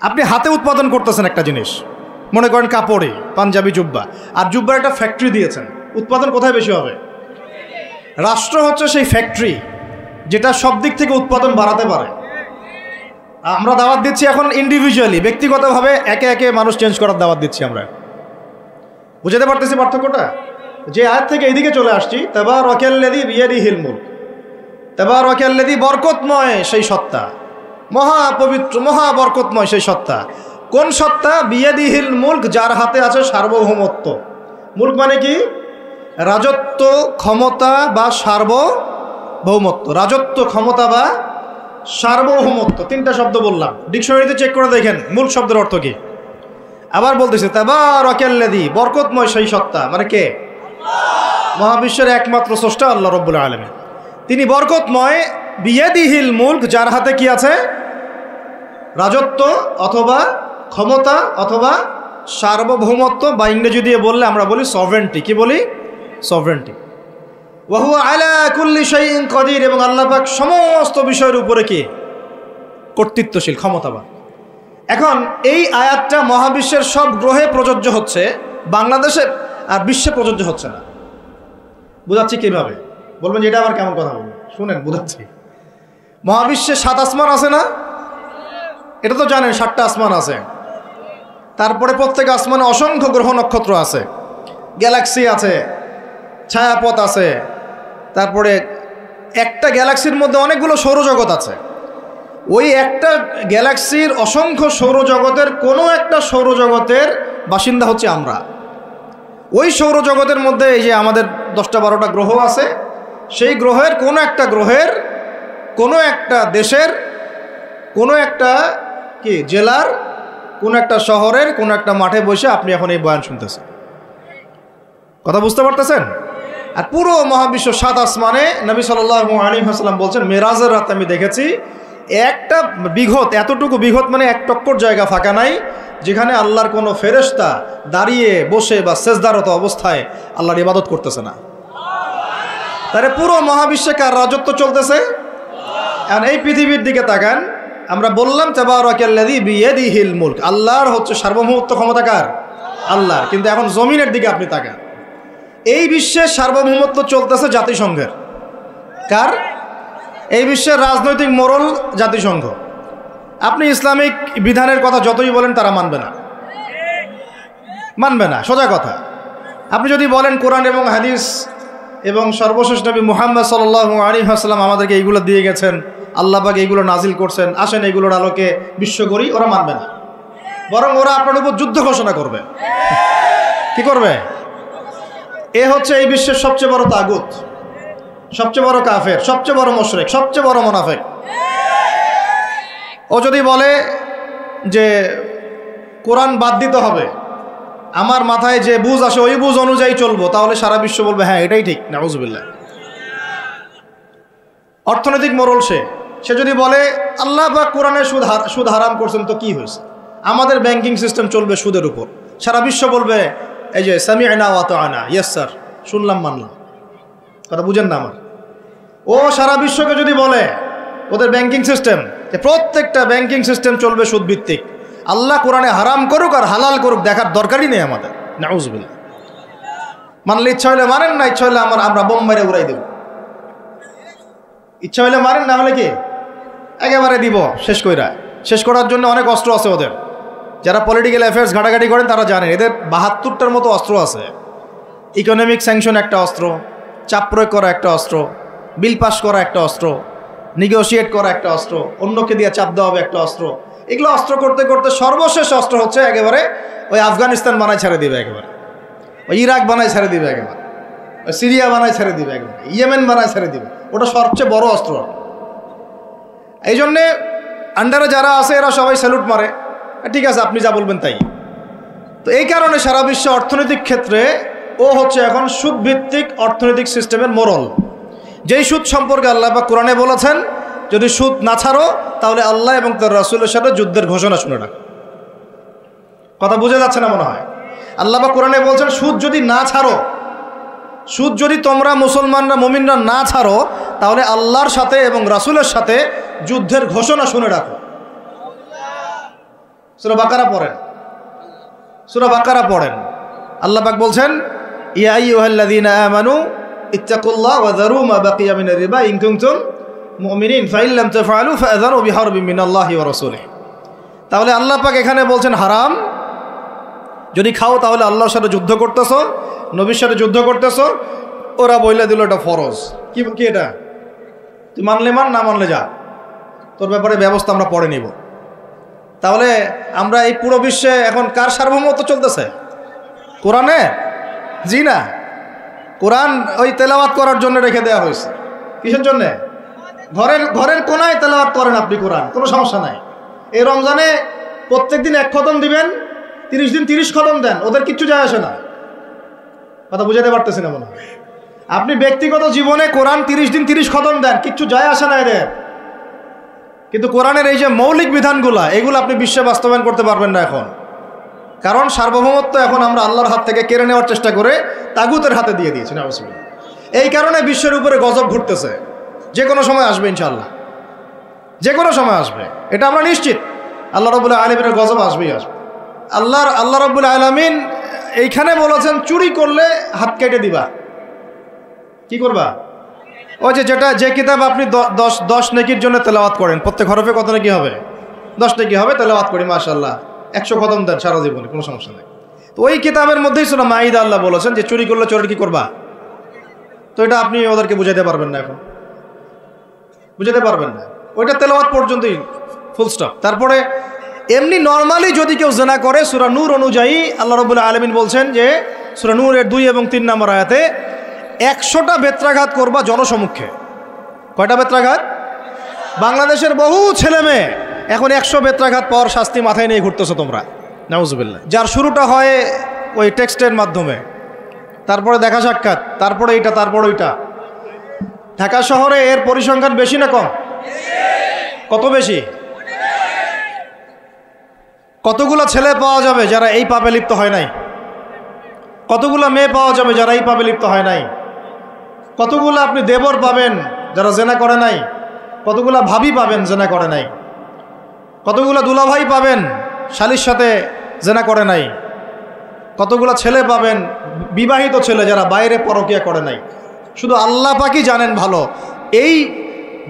আপনি হাতে উৎপাদন করতেছেন একটা জিনিস, মনে করেন কাপড়ে পাঞ্জাবি জুব্বা, আর জুব্বার একটা ফ্যাক্টরি দিয়েছেন, উৎপাদন কোথায় বেশি হবে? রাষ্ট্র হচ্ছে সেই ফ্যাক্টরি যেটা সব দিক থেকে উৎপাদন বাড়াতে পারে। আমরা দাওয়াত দিচ্ছি এখন ইন্ডিভিজুয়ালি, ব্যক্তিগতভাবে একে একে মানুষ চেঞ্জ করার দাওয়াত দিচ্ছি আমরা। বুঝতে পারতেছি পার্থক্যটা? যে আয়াত থেকে এইদিকে চলে আসছি, তাবারাকাল্লাযী বিয়াদিহিল মুলক, তাবারাকাল্লাযী বরকতময় সেই সত্তা, মহা পবিত্র মহা বরকতময় সেই সত্তা। কোন সত্তা? বিয়াদিহিল মুলক, যার হাতে আছে সার্বভৌমত্ব। মুলক মানে কি? রাজত্ব, ক্ষমতা বা সার্বভৌমত্ব। রাজত্ব, ক্ষমতা বা সার্বভৌমত্ব, তিনটা শব্দ বললাম, ডিকশনারিতে চেক করে দেখেন মুলক শব্দের অর্থ কি। আবার বলতেছে তাবারাকাল্লাযী, বরকতময় সেই সত্তা, মানে কে? মহাবিশ্বের একমাত্র স্রষ্টা আল্লাহ রাব্বুল আলামিন, তিনি বরকতময়। বিয়াদিহিল মুলক, যার হাতে কি আছে? রাজত্ব অথবা ক্ষমতা অথবা সার্বভৌমত্ব, বা ইংরেজি দিয়ে বললে আমরা বলি সভরেন্টি। কি বলি? সভরেন্টি। ওয়া হুয়া আলা কুল্লি শাইইন কাদির, এবং আল্লাহ পাক সমস্ত বিষয়ের উপরে কি? কর্তৃত্বশীল, ক্ষমতাবান। এখন এই আয়াতটা মহাবিশ্বের সব গ্রহে প্রযোজ্য হচ্ছে, বাংলাদেশে আর বিশ্বে প্রযোজ্য হচ্ছে না। বুঝাচ্ছি কিভাবে? বলবেন যে এটা আবার কেমন কথা বলবেন, শুনেন বুঝাচ্ছি। মহাবিশ্বে 7 আসমান আছে না? এটা তো জানেন, 7টা আসমান আছে। তারপরে প্রত্যেক আসমানে অসংখ্য গ্রহ নক্ষত্র আছে, গ্যালাক্সি আছে, ছায়াপথ আছে। তারপরে একটা গ্যালাক্সির মধ্যে অনেকগুলো সৌরজগৎ আছে। ওই একটা গ্যালাক্সির অসংখ্য সৌরজগতের কোনো একটা সৌরজগতের বাসিন্দা হচ্ছে আমরা। ওই সৌরজগতের মধ্যে এই যে আমাদের 10টা-12টা গ্রহ আছে, সেই গ্রহের কোনো একটা গ্রহের, কোনো একটা দেশের, কোনো একটা কি জেলার, কোনো একটা শহরের, কোনো একটা মাঠে বসে আপনি এখন এই বয়ান শুনতেছেন। কথা বুঝতে পারতেছেন? আর পুরো মহাবিশ্ব 7 আসমানে নবী সাল্লাল্লাহু আলাইহি ওয়াসাল্লাম বলছেন মেরাজের রাতে আমি দেখেছি একটা বিঘত, এতটুকু বিঘত মানে 1 টক্কর জায়গা ফাঁকা নাই যেখানে আল্লাহর কোনো ফেরেশতা দাঁড়িয়ে বসে বা সেজদারত অবস্থায় আল্লাহর ইবাদত করতেছে না। তাহলে পুরো মহাবিশ্বে কার রাজত্ব চলতেছে? এখন এই পৃথিবীর দিকে তাকান, আমরা বললাম তাবারাকাল্লাযী বিয়াদিহিল মুলক, আল্লাহর হচ্ছে সার্বভৌমত্ব ক্ষমতা কার? আল্লাহর। কিন্তু এখন জমিনের দিকে আপনি তাকান, এই বিশ্বের সার্বভৌমত্ব চলতেছে জাতিসংঘের। কার? এই বিশ্বের রাজনৈতিক মোড়ল জাতিসংঘ। আপনি ইসলামিক বিধানের কথা যতই বলেন তারা মানবে না, মানবে না, সোজা কথা। আপনি যদি বলেন কোরআন এবং হাদিস এবং সর্বশেষ নবী মুহাম্মদ সাল্লাল্লাহু আলাইহি ওয়াসাল্লাম আমাদেরকে এইগুলো দিয়ে গেছেন, আল্লাহ পাক এইগুলো নাজিল করছেন, আসেন এইগুলোর আলোকে বিশ্ব করি, ওরা মানবে না। বরং ওরা আপনার উপর যুদ্ধ ঘোষণা করবে। কি করবে? এ হচ্ছে এই বিশ্বের সবচেয়ে বড় তাগুত, সবচেয়ে বড় কাফের, সবচেয়ে বড় মুশরিক, সবচেয়ে বড় মুনাফিক। ও যদি বলে যে কোরআন বাদ দিতে হবে, আমার মাথায় যে বুঝ আসে ওই বুঝ অনুযায়ী চলবো, তাহলে সারা বিশ্ব বলবে হ্যাঁ এটাই ঠিক। নাউজুবিল্লাহ। অর্থনৈতিক মোড়ল সে যদি বলে আল্লাহ পাক কোরআনে সুদ হারাম করছেন, তো কি হয়েছে? আমাদের ব্যাংকিং সিস্টেম চলবে সুদের উপর, সারা বিশ্ব বলবে এই যে সামি'না ওয়া আতা'না, ইয়েস স্যার, শুনলাম মানলাম। কথা বুঝেন না আমার? ও সারা বিশ্বকে যদি বলে ওদের ব্যাংকিং সিস্টেম, যে প্রত্যেকটা ব্যাংকিং সিস্টেম চলবে সুদভিত্তিক, আল্লাহ কোরআনে হারাম করুক আর হালাল করুক দেখার দরকারই নেই আমাদের। নাউজুবিল্লাহ। মানলে ইচ্ছা হইলে মানেন, না ইচ্ছা হইলে আমরা বোম মেরে উড়াই দেব। ইচ্ছা হইলে মারেন, না হলে কি একেবারে দিব শেষ কইরা। শেষ করার জন্য অনেক অস্ত্র আছে ওদের। যারা পলিটিক্যাল অ্যাফেয়ার্স ঘাটাঘাটি করেন তারা জানেন এদের 72টার মতো অস্ত্র আছে। ইকোনমিক স্যাংশন একটা অস্ত্র, চাপ প্রয়োগ করা একটা অস্ত্র, বিল পাস করা একটা অস্ত্র, নেগোশিয়েট করা একটা অস্ত্র, অন্যকে দিয়ে চাপ দেওয়া হবে একটা অস্ত্র। এগুলো অস্ত্র করতে করতে সর্বশেষ অস্ত্র হচ্ছে একেবারে ওই আফগানিস্তান বানায় ছেড়ে দিবে, একেবারে ওই ইরাক বানায় ছেড়ে দিবে, একেবারে ওই সিরিয়া বানায় ছেড়ে দিবে, একেবারে ইয়েমেন বানায় ছেড়ে দিবে। ওটা সবচেয়ে বড় অস্ত্র। এই জন্যে আন্ডারে যারা আছে এরা সবাই স্যালুট মারে, ঠিক আছে আপনি যা বলবেন তাই। তো এই কারণে সারা বিশ্বে অর্থনৈতিক ক্ষেত্রে ও হচ্ছে এখন সুদভিত্তিক অর্থনৈতিক সিস্টেমের মোড়ল। যেই সুদ সম্পর্কে আল্লাহ পাক কোরআনে বলেছেন যদি সুদ না ছাড়ো তাহলে আল্লাহ এবং তার রাসূলের সাথে যুদ্ধের ঘোষণা শুনে রাখো। কথা বুঝে যাচ্ছে না মনে হয়? আল্লাহ পাক কোরআনে বলছেন সুদ যদি না ছাড়ো, সুদ যদি তোমরা মুসলমানরা মুমিনরা না ছাড়ো তাহলে আল্লাহর সাথে এবং রাসূলের সাথে যুদ্ধের ঘোষণা শুনে রাখো। সূরা বাকারা পড়েন, সূরা বাকারা পড়েন। আল্লাহ পাক বলছেন ইয়া আইয়ুহাল্লাযীনা আমানু ইত্তাকুল্লাহ ওয়া যারু মা বাকিয়া মিনার রিবা ইন কুনতুম মুমিনিন ফাইন লাম তাফআলু ফাআযানু বিহারবিন মিনাল্লাহি ওয়া রাসূলিহি। তাহলে আল্লাহ পাক এখানে বলছেন হারাম, যদি খাও তাহলে আল্লাহর সাথে যুদ্ধ করতেছো, নবীর সাথে যুদ্ধ করতেছো। ওরা বইলা দিল এটা ফরজ। কি কি এটা? তুই মানলে মান, না মানলে যা, তোর ব্যাপারে ব্যবস্থা আমরা পরে নিব। তাহলে আমরা এই পুরো বিশ্বে এখন কার সার্বভৌমত্ব চলতেছে? কোরআনে? জি না, কোরআন ওই তেলাওয়াত করার জন্য রেখে দেওয়া হয়েছে। কিসের জন্যে? ঘরের কোনায় তেলাওয়াত করেন আপনি কোরআন, কোনো সমস্যা নাই। এই রমজানে প্রত্যেক দিন 1 খতম দিবেন, 30 দিন 30 খতম দেন, ওদের কিচ্ছু যায় আসে না। কথা বুঝাতে পারতেছি না মনে হয়? আপনি ব্যক্তিগত জীবনে কোরআন 30 দিন 30 খতম দেন, কিচ্ছু যায় আসে না এদের। কিন্তু কোরআনের এই যে মৌলিক বিধানগুলো, এগুলো আপনি বিশ্বে বাস্তবায়ন করতে পারবেন না এখন। কারণ সার্বভৌমত্ব এখন আমরা আল্লাহর হাত থেকে কেড়ে নেওয়ার চেষ্টা করে তাগুতের হাতে দিয়ে দিয়েছি। না, এই কারণে বিশ্বের উপরে গজব ঘুরতেছে। যে কোনো সময় আসবে ইনশাআল্লাহ, যে কোনো সময় আসবে, এটা আমরা নিশ্চিত। আল্লাহ রাব্বুল আলামিনের গজব আসবেই আসবে। আল্লাহ রাব্বুল আলামিন এইখানে বলেছেন চুরি করলে হাত কেটে দিবা। কি করবা? ওই যে কিতাব আপনি 10 নেকির জন্য তেলাওয়াত করেন, প্রত্যেক হরফে কত নেকি হবে? 10 নেকি হবে। তেলাওয়াত করি মাশাআল্লাহ, 100 খতম দেন সারা জীবনে, কোনো সমস্যা নেই। তো ওই কিতাবের মধ্যেই সূরা মাঈদা আল্লাহ বলেছেন যে চুরি করলে চোরের কি করবা। তো এটা আপনি ওদেরকে বুঝাতে পারবেন না, এখন বুঝাতে পারবেন না। ওইটা তেলাওয়াত পর্যন্তই, ফুল স্টপ। তারপরে এমনি নর্মালি যদি কেউ জিনা করে, সূরা নূর অনুযায়ী আল্লাহ রাব্বুল আলামিন বলছেন যে সূরা নূরের 2 এবং 3 নম্বর আয়াতে 100টা বেত্রাঘাত করবা জনসমক্ষে। কয়টা বেত্রাঘাত? বাংলাদেশের বহু ছেলে মেয়ে এখন 100 বেত্রাঘাত পাওয়ার শাস্তি মাথায় নিয়ে ঘুরতেছো তোমরা, নাউজুবিল্লাহ। যার শুরুটা হয় ওই টেক্সটের মাধ্যমে, তারপরে দেখা সাক্ষাৎ, তারপরে এইটা, তারপরে ওইটা। ঢাকা শহরে এর পরিসংখ্যান বেশি না কম? কত বেশি? কতগুলো ছেলে পাওয়া যাবে যারা এই পাপে লিপ্ত হয় নাই? কতগুলো মেয়ে পাওয়া যাবে যারা এই পাপে লিপ্ত হয় নাই? কতগুলো আপনি দেবর পাবেন যারা জেনা করে নাই? কতগুলো ভাবি পাবেন জেনা করে নাই? কতগুলো দুলাভাই পাবেন শালির সাথে জেনা করে নাই? কতগুলো ছেলে পাবেন বিবাহিত ছেলে যারা বাইরে পরকিয়া করে নাই? শুধু আল্লাহ পাকই জানেন ভালো এই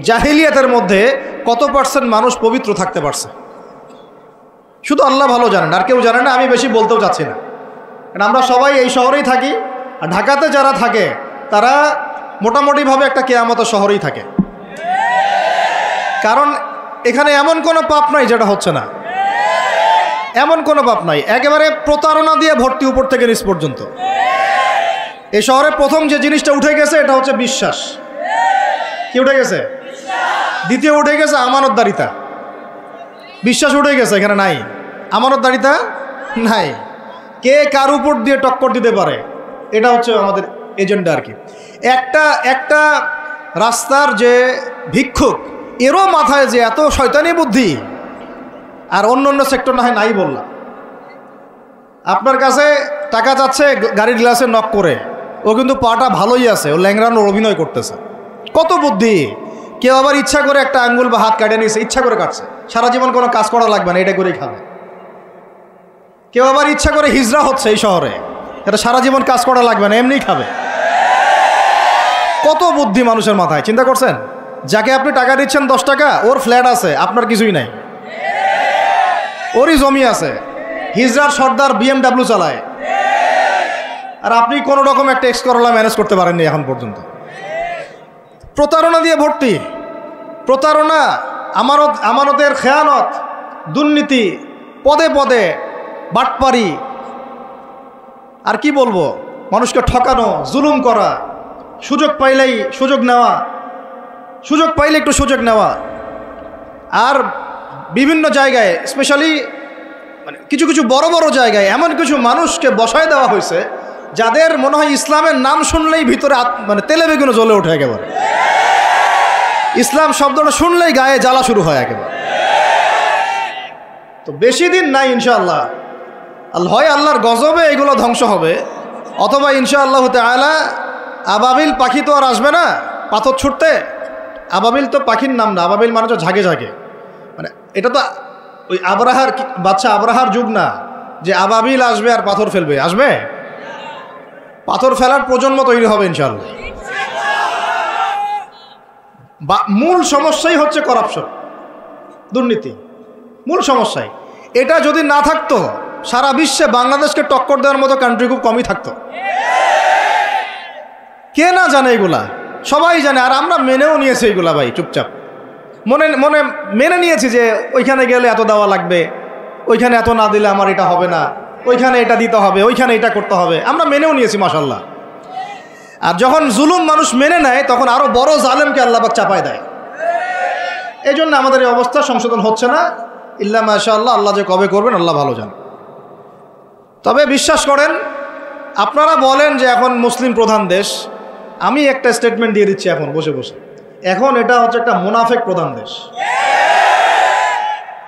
জাহিলিয়াতের মধ্যে কত পার্সেন্ট মানুষ পবিত্র থাকতে পারছে। শুধু আল্লাহ ভালো জানেন, আর কেউ জানে না। আমি বেশি বলতেও চাচ্ছি না, কারণ আমরা সবাই এই শহরেই থাকি। আর ঢাকাতে যারা থাকে তারা মোটামুটিভাবে একটা কেয়ামতের শহরেই থাকে, কারণ এখানে এমন কোনো পাপ নাই যেটা হচ্ছে না, এমন কোনো পাপ নাই। একেবারে প্রতারণা দিয়ে ভর্তি উপর থেকে নিচ পর্যন্ত। এই শহরে প্রথম যে জিনিসটা উঠে গেছে এটা হচ্ছে বিশ্বাস। কি উঠে গেছে? দ্বিতীয় উঠে গেছে আমানতদারিতা। বিশ্বাস উঠে গেছে, এখানে নাই আমানতদারিতা, নাই। কে কার উপর দিয়ে টক্কর দিতে পারে এটা হচ্ছে আমাদের এজেন্ডা আর কি। একটা রাস্তার যে ভিক্ষুক, এরও মাথায় যে এত শয়তানি বুদ্ধি, আর অন্য অন্য সেক্টর না হয় নাই বললাম। আপনার কাছে টাকা চাচ্ছে গাড়ির গ্লাসে নক করে, ও কিন্তু পাটা ভালোই আছে, ও ল্যাংরানোর অভিনয় করতেছে। কত বুদ্ধি! কেউ আবার ইচ্ছা করে একটা আঙ্গুল বা হাত কাটে নিয়েছে, ইচ্ছা করে কাটছে, সারা জীবন কোনো কাজ করা লাগবে না, এটা করেই খাবে। কেউ আবার ইচ্ছা করে হিজড়া হচ্ছে এই শহরে, এটা সারা জীবন কাজ করা লাগবে না, এমনিই খাবে। কত বুদ্ধি মানুষের মাথায়, চিন্তা করছেন? যাকে আপনি টাকা দিচ্ছেন 10 টাকা, ওর ফ্ল্যাট আছে, আপনার কিছুই নাই, ওরই জমি আছে। হিজড়ার সর্দার BMW চালায়, আর আপনি কোনো রকম একটা এক্স করলা ম্যানেজ করতে পারেননি এখন পর্যন্ত। প্রতারণা দিয়ে ভর্তি, প্রতারণা, আমানতের খেয়ানত, দুর্নীতি, পদে পদে বাটপারি, আর কি বলবো, মানুষকে ঠকানো, জুলুম করা, সুযোগ পাইলেই সুযোগ নেওয়া, সুযোগ পাইলে একটু সুযোগ নেওয়া। আর বিভিন্ন জায়গায়, স্পেশালি মানে কিছু কিছু বড় বড় জায়গায় এমন কিছু মানুষকে বসায় দেওয়া হয়েছে যাদের মনে হয় ইসলামের নাম শুনলেই ভিতরে মানে তেলে বেগুনে জ্বলে ওঠে একেবারে। ইসলাম শব্দটা শুনলেই গায়ে জ্বালা শুরু হয় একেবারে। তো বেশি দিন নাই ইনশাআল্লাহ, হয় আল্লাহর গজবে এগুলো ধ্বংস হবে, অথবা ইনশাআল্লাহ তাআলা আবাবিল পাখি তো আর আসবে না পাথর ছুটতে। আবাবিল তো পাখির নাম না, আবাবিল মানে তো ঝাঁকে ঝাঁকে, মানে এটা তো ওই আবরাহার বাচ্চা আবরাহার যুগ না যে আবাবিল আসবে আর পাথর ফেলবে। আসবে, পাথর ফেলার প্রজন্ম তৈরি হবে ইনশাআল্লাহ। মূল সমস্যাই হচ্ছে করাপশন, দুর্নীতি, মূল সমস্যাই। এটা যদি না থাকতো সারা বিশ্বে বাংলাদেশকে টক্কর দেওয়ার মতো কান্ট্রি খুব কমই থাকতো। কে না জানে এগুলা? সবাই জানে, আর আমরা মেনেও নিয়েছি এগুলা ভাই, চুপচাপ মনে মনে মেনে নিয়েছি যে ওইখানে গেলে এত দেওয়া লাগবে, ওইখানে এত না দিলে আমার এটা হবে না, ওইখানে এটা দিতে হবে, ওইখানে এটা করতে হবে, আমরা মেনেও নিয়েছি মাশাআল্লাহ। আর যখন জুলুম মানুষ মেনে নেয় তখন আরো বড় জালেমকে আল্লাহ পাক চাপায় দেয়। এই জন্য আমাদের এই অবস্থা সংশোধন হচ্ছে না, ইল্লা মাশাআল্লাহ। আল্লাহ যে কবে করবেন আল্লাহ ভালো জানেন। তবে বিশ্বাস করেন, আপনারা বলেন যে এখন মুসলিম প্রধান দেশ, আমি একটা স্টেটমেন্ট দিয়ে দিচ্ছি এখন বসে বসে, এখন এটা হচ্ছে একটা মুনাফেক প্রধান দেশ।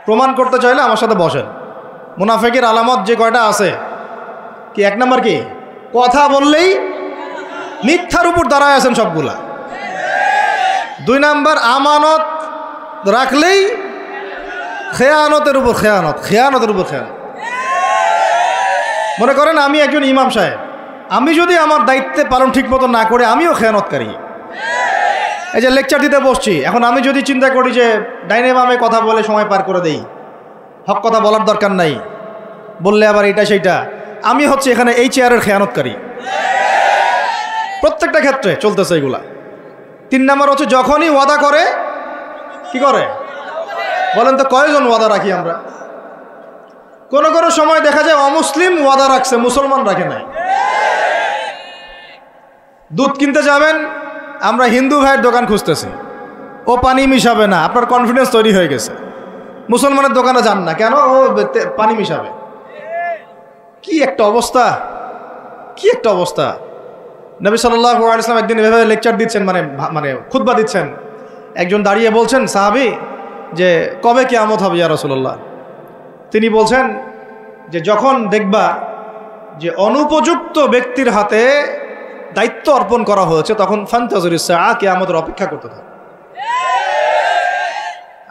প্রমাণ করতে চাইলে আমার সাথে বসেন। মুনাফেকের আলামত যে কয়টা আছে, কি 1 নাম্বার কি? কথা বললেই মিথ্যার উপর দাঁড়ায় আছেন সবগুলা। 2 নাম্বার, আমানত রাখলেই খেয়ানতের উপর খেয়ানত, খেয়ানতের উপর খেয়ানত। মনে করেন আমি একজন ইমাম সাহেব, আমি যদি আমার দায়িত্বে পালন ঠিক মতো না করে আমিও খেয়ানতকারী। এই যে লেকচার দিতে বসছি, এখন আমি যদি চিন্তা করি যে ডাইনে বামে কথা বলে সময় পার করে দেই, হক কথা বলার দরকার নাই, বললে আবার এইটা সেইটা, আমি হচ্ছে এখানে এই চেয়ারের খেয়ানতকারী। প্রত্যেকটা ক্ষেত্রে চলতেছে এগুলা। 3 নাম্বার হচ্ছে যখনই ওয়াদা করে কি করে বলেন তো? কয়জন ওয়াদা রাখি আমরা? কোন কোন সময় দেখা যায় অমুসলিম ওয়াদা রাখছে, মুসলমান রাখে নাই। দুধ কিনতে যাবেন, আমরা হিন্দু ভাইয়ের দোকান খুঁজতেছি, ও পানি মিশাবে না, আপনার কনফিডেন্স তৈরি হয়ে গেছে। মুসলমানের দোকানে যান না কেন? ও পানি মিশাবে। কি একটা অবস্থা, কি একটা অবস্থা! নবী সাল্লাল্লাহু আলাইহি ওয়াসাল্লাম একদিন এভাবে লেকচার দিচ্ছেন, মানে খুতবা দিচ্ছেন। একজন দাঁড়িয়ে বলছেন, সাহাবী, যে কবে কিয়ামত হবে ইয়া রাসূলুল্লাহ? তিনি বলছেন যে যখন দেখবা যে অনুপযুক্ত ব্যক্তির হাতে দায়িত্ব অর্পণ করা হয়েছে, তখন ফান্তাযিরিস সাআ, কিয়ামতের অপেক্ষা করতে থাকো।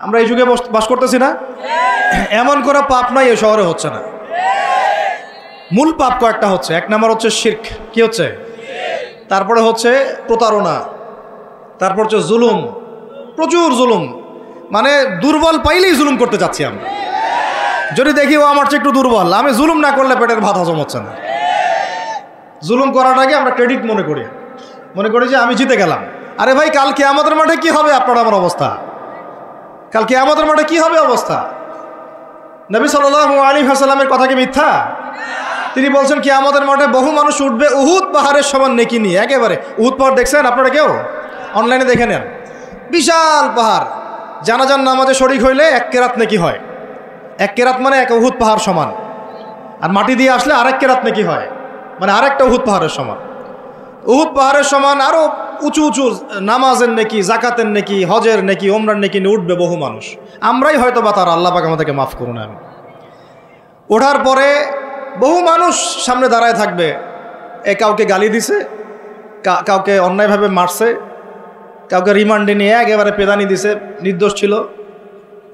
আমরা এই যুগে বাস করতেছি না? এমন করে পাপ নাই এই শহরে হচ্ছে না। মূল পাপ কয়েকটা হচ্ছে। এক নাম্বার হচ্ছে শিরক। কি হচ্ছে? তারপরে হচ্ছে প্রতারণা, তারপর হচ্ছে জুলুম, প্রচুর জুলুম। মানে দুর্বল পাইলেই জুলুম করতে চাচ্ছি আমরা। যদি দেখি ও আমার চেয়ে একটু দুর্বল, আমি জুলুম না করলে পেটের ভাত হজম হচ্ছে না। জুলুম করাটাকে আমরা ক্রেডিট মনে করি যে আমি জিতে গেলাম। আরে ভাই, কাল কিয়ামতের মাঠে কি হবে আপনার আমার অবস্থা? কাল কিয়ামতের মাঠে কি হবে অবস্থা? নবী সাল্লাল্লাহু আলাইহি ওয়াসাল্লামের কথা কি মিথ্যা? তিনি বলছেন কিয়ামতের মাঠে বহু মানুষ উঠবে উহুদ পাহাড়ের সমান নেকি নিয়ে। একেবারে উহুদ পাহাড় দেখছেন আপনারা? কেউ অনলাইনে দেখে নেন। বিশাল পাহাড়। জানাজার নামাজে শরীক হইলে 1 কেরাত নেকি হয়। 1 কেরাত মানে 1 উহুদ পাহাড় সমান। আর মাটি দিয়ে আসলে আরেক কেরাত নেকি হয়, মানে আরেকটা উহুদ পাহাড়ের সমান। উহুদ পাহাড়ের সমান আরো উঁচু উঁচু নামাজের নেকি, জাকাতের নেকি, হজের নেকি, ওমরার নেকি নিয়ে উঠবে বহু মানুষ। আমরাই হয়তো বা তারা, আল্লাহ পাক আমাদেরকে মাফ করুন। আমি ওঠার পরে বহু মানুষ সামনে দাঁড়ায় থাকবে। কাউকে গালি দিছে, কাউকে অন্যায়ভাবে মারছে, কাউকে রিমান্ডে নিয়ে একেবারে পেদানি দিছে, নির্দোষ ছিল।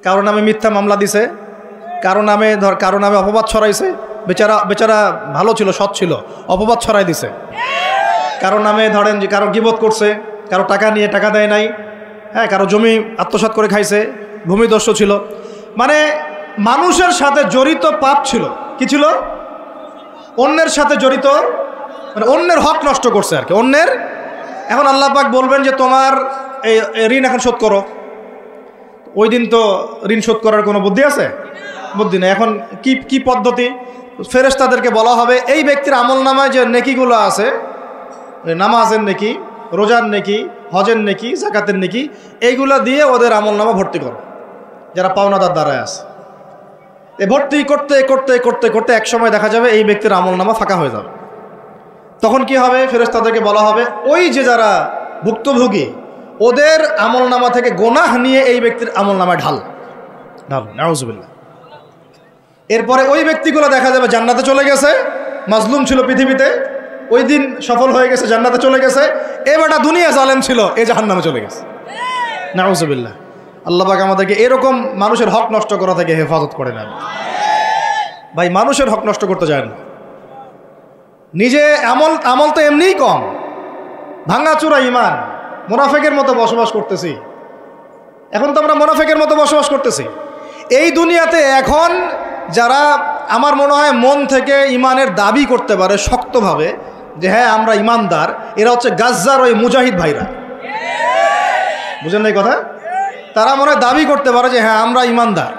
কারো নামে মিথ্যা মামলা দিছে, কারো নামে অপবাদ ছড়াইছে। বেচারা ভালো ছিল, সৎ ছিল, অপবাদ ছড়াই দিছে। কারো নামে ধরেন যে কারো গীবত করছে, কারো টাকা নিয়ে টাকা দেয় নাই, হ্যাঁ, কারো জমি আত্মসাৎ করে খাইছে, ভূমিদস্যু ছিল। মানে মানুষের সাথে জড়িত পাপ ছিল। কি ছিল? অন্যের সাথে জড়িত, মানে অন্যের হক নষ্ট করছে আর কি, অন্যের। এখন আল্লাহ পাক বলবেন যে তোমার এই ঋণ এখন শোধ করো। ওই দিন তো ঋণ শোধ করার কোনো বুদ্ধি আছে? বুদ্ধি নেই। এখন কি পদ্ধতি? ফেরেশতাদেরকে বলা হবে এই ব্যক্তির আমলনামায় যে নেকিগুলো আছে, নামাজের নেকি, রোজার নেকি, হজের নেকি, যাকাতের নেকি, এইগুলো দিয়ে ওদের আমলনামা ভর্তি করো, যারা পাওনাদার দ্বারায় আছে। এই ভর্তি করতে করতে করতে করতে এক সময় দেখা যাবে এই ব্যক্তির আমলনামা ফাঁকা হয়ে যাবে। তখন কি হবে? ফেরেশতাদেরকে বলা হবে ওই যে যারা ভুক্তভোগী, ওদের আমলনামা থেকে গোনাহ নিয়ে এই ব্যক্তির আমলনামায় ঢাল। নাউজুবিল্লাহ। এরপরে ওই ব্যক্তিগুলো দেখা যাবে জান্নাতে চলে গেছে, মাজলুম ছিল পৃথিবীতে, ওই দিন সফল হয়ে গেছে, জান্নাতে চলে গেছে। এবারটা দুনিয়া জালেম ছিল, এ জাহান্নামে চলে গেছে। নাউজুবিল্লাহ। আল্লাহ পাক আমাদেরকে এরকম মানুষের হক নষ্ট করা থেকে হেফাজত করে না। ভাই, মানুষের হক নষ্ট করতে যায় না। নিজে আমল তো এমনিই কম, ভাঙাচুরা ইমান, মুনাফিকের মতো বসবাস করতেছি। এখন তো আমরা মুনাফিকের মতো বসবাস করতেছি এই দুনিয়াতে। এখন যারা আমার মনে হয় মন থেকে ইমানের দাবি করতে পারে শক্তভাবে যে হ্যাঁ আমরা ইমানদার, এরা হচ্ছে গাজ্জার ওই মুজাহিদ ভাইরা। বুঝেন না এই কথা? তারা মনে হয় দাবি করতে পারে যে হ্যাঁ আমরা ইমানদার।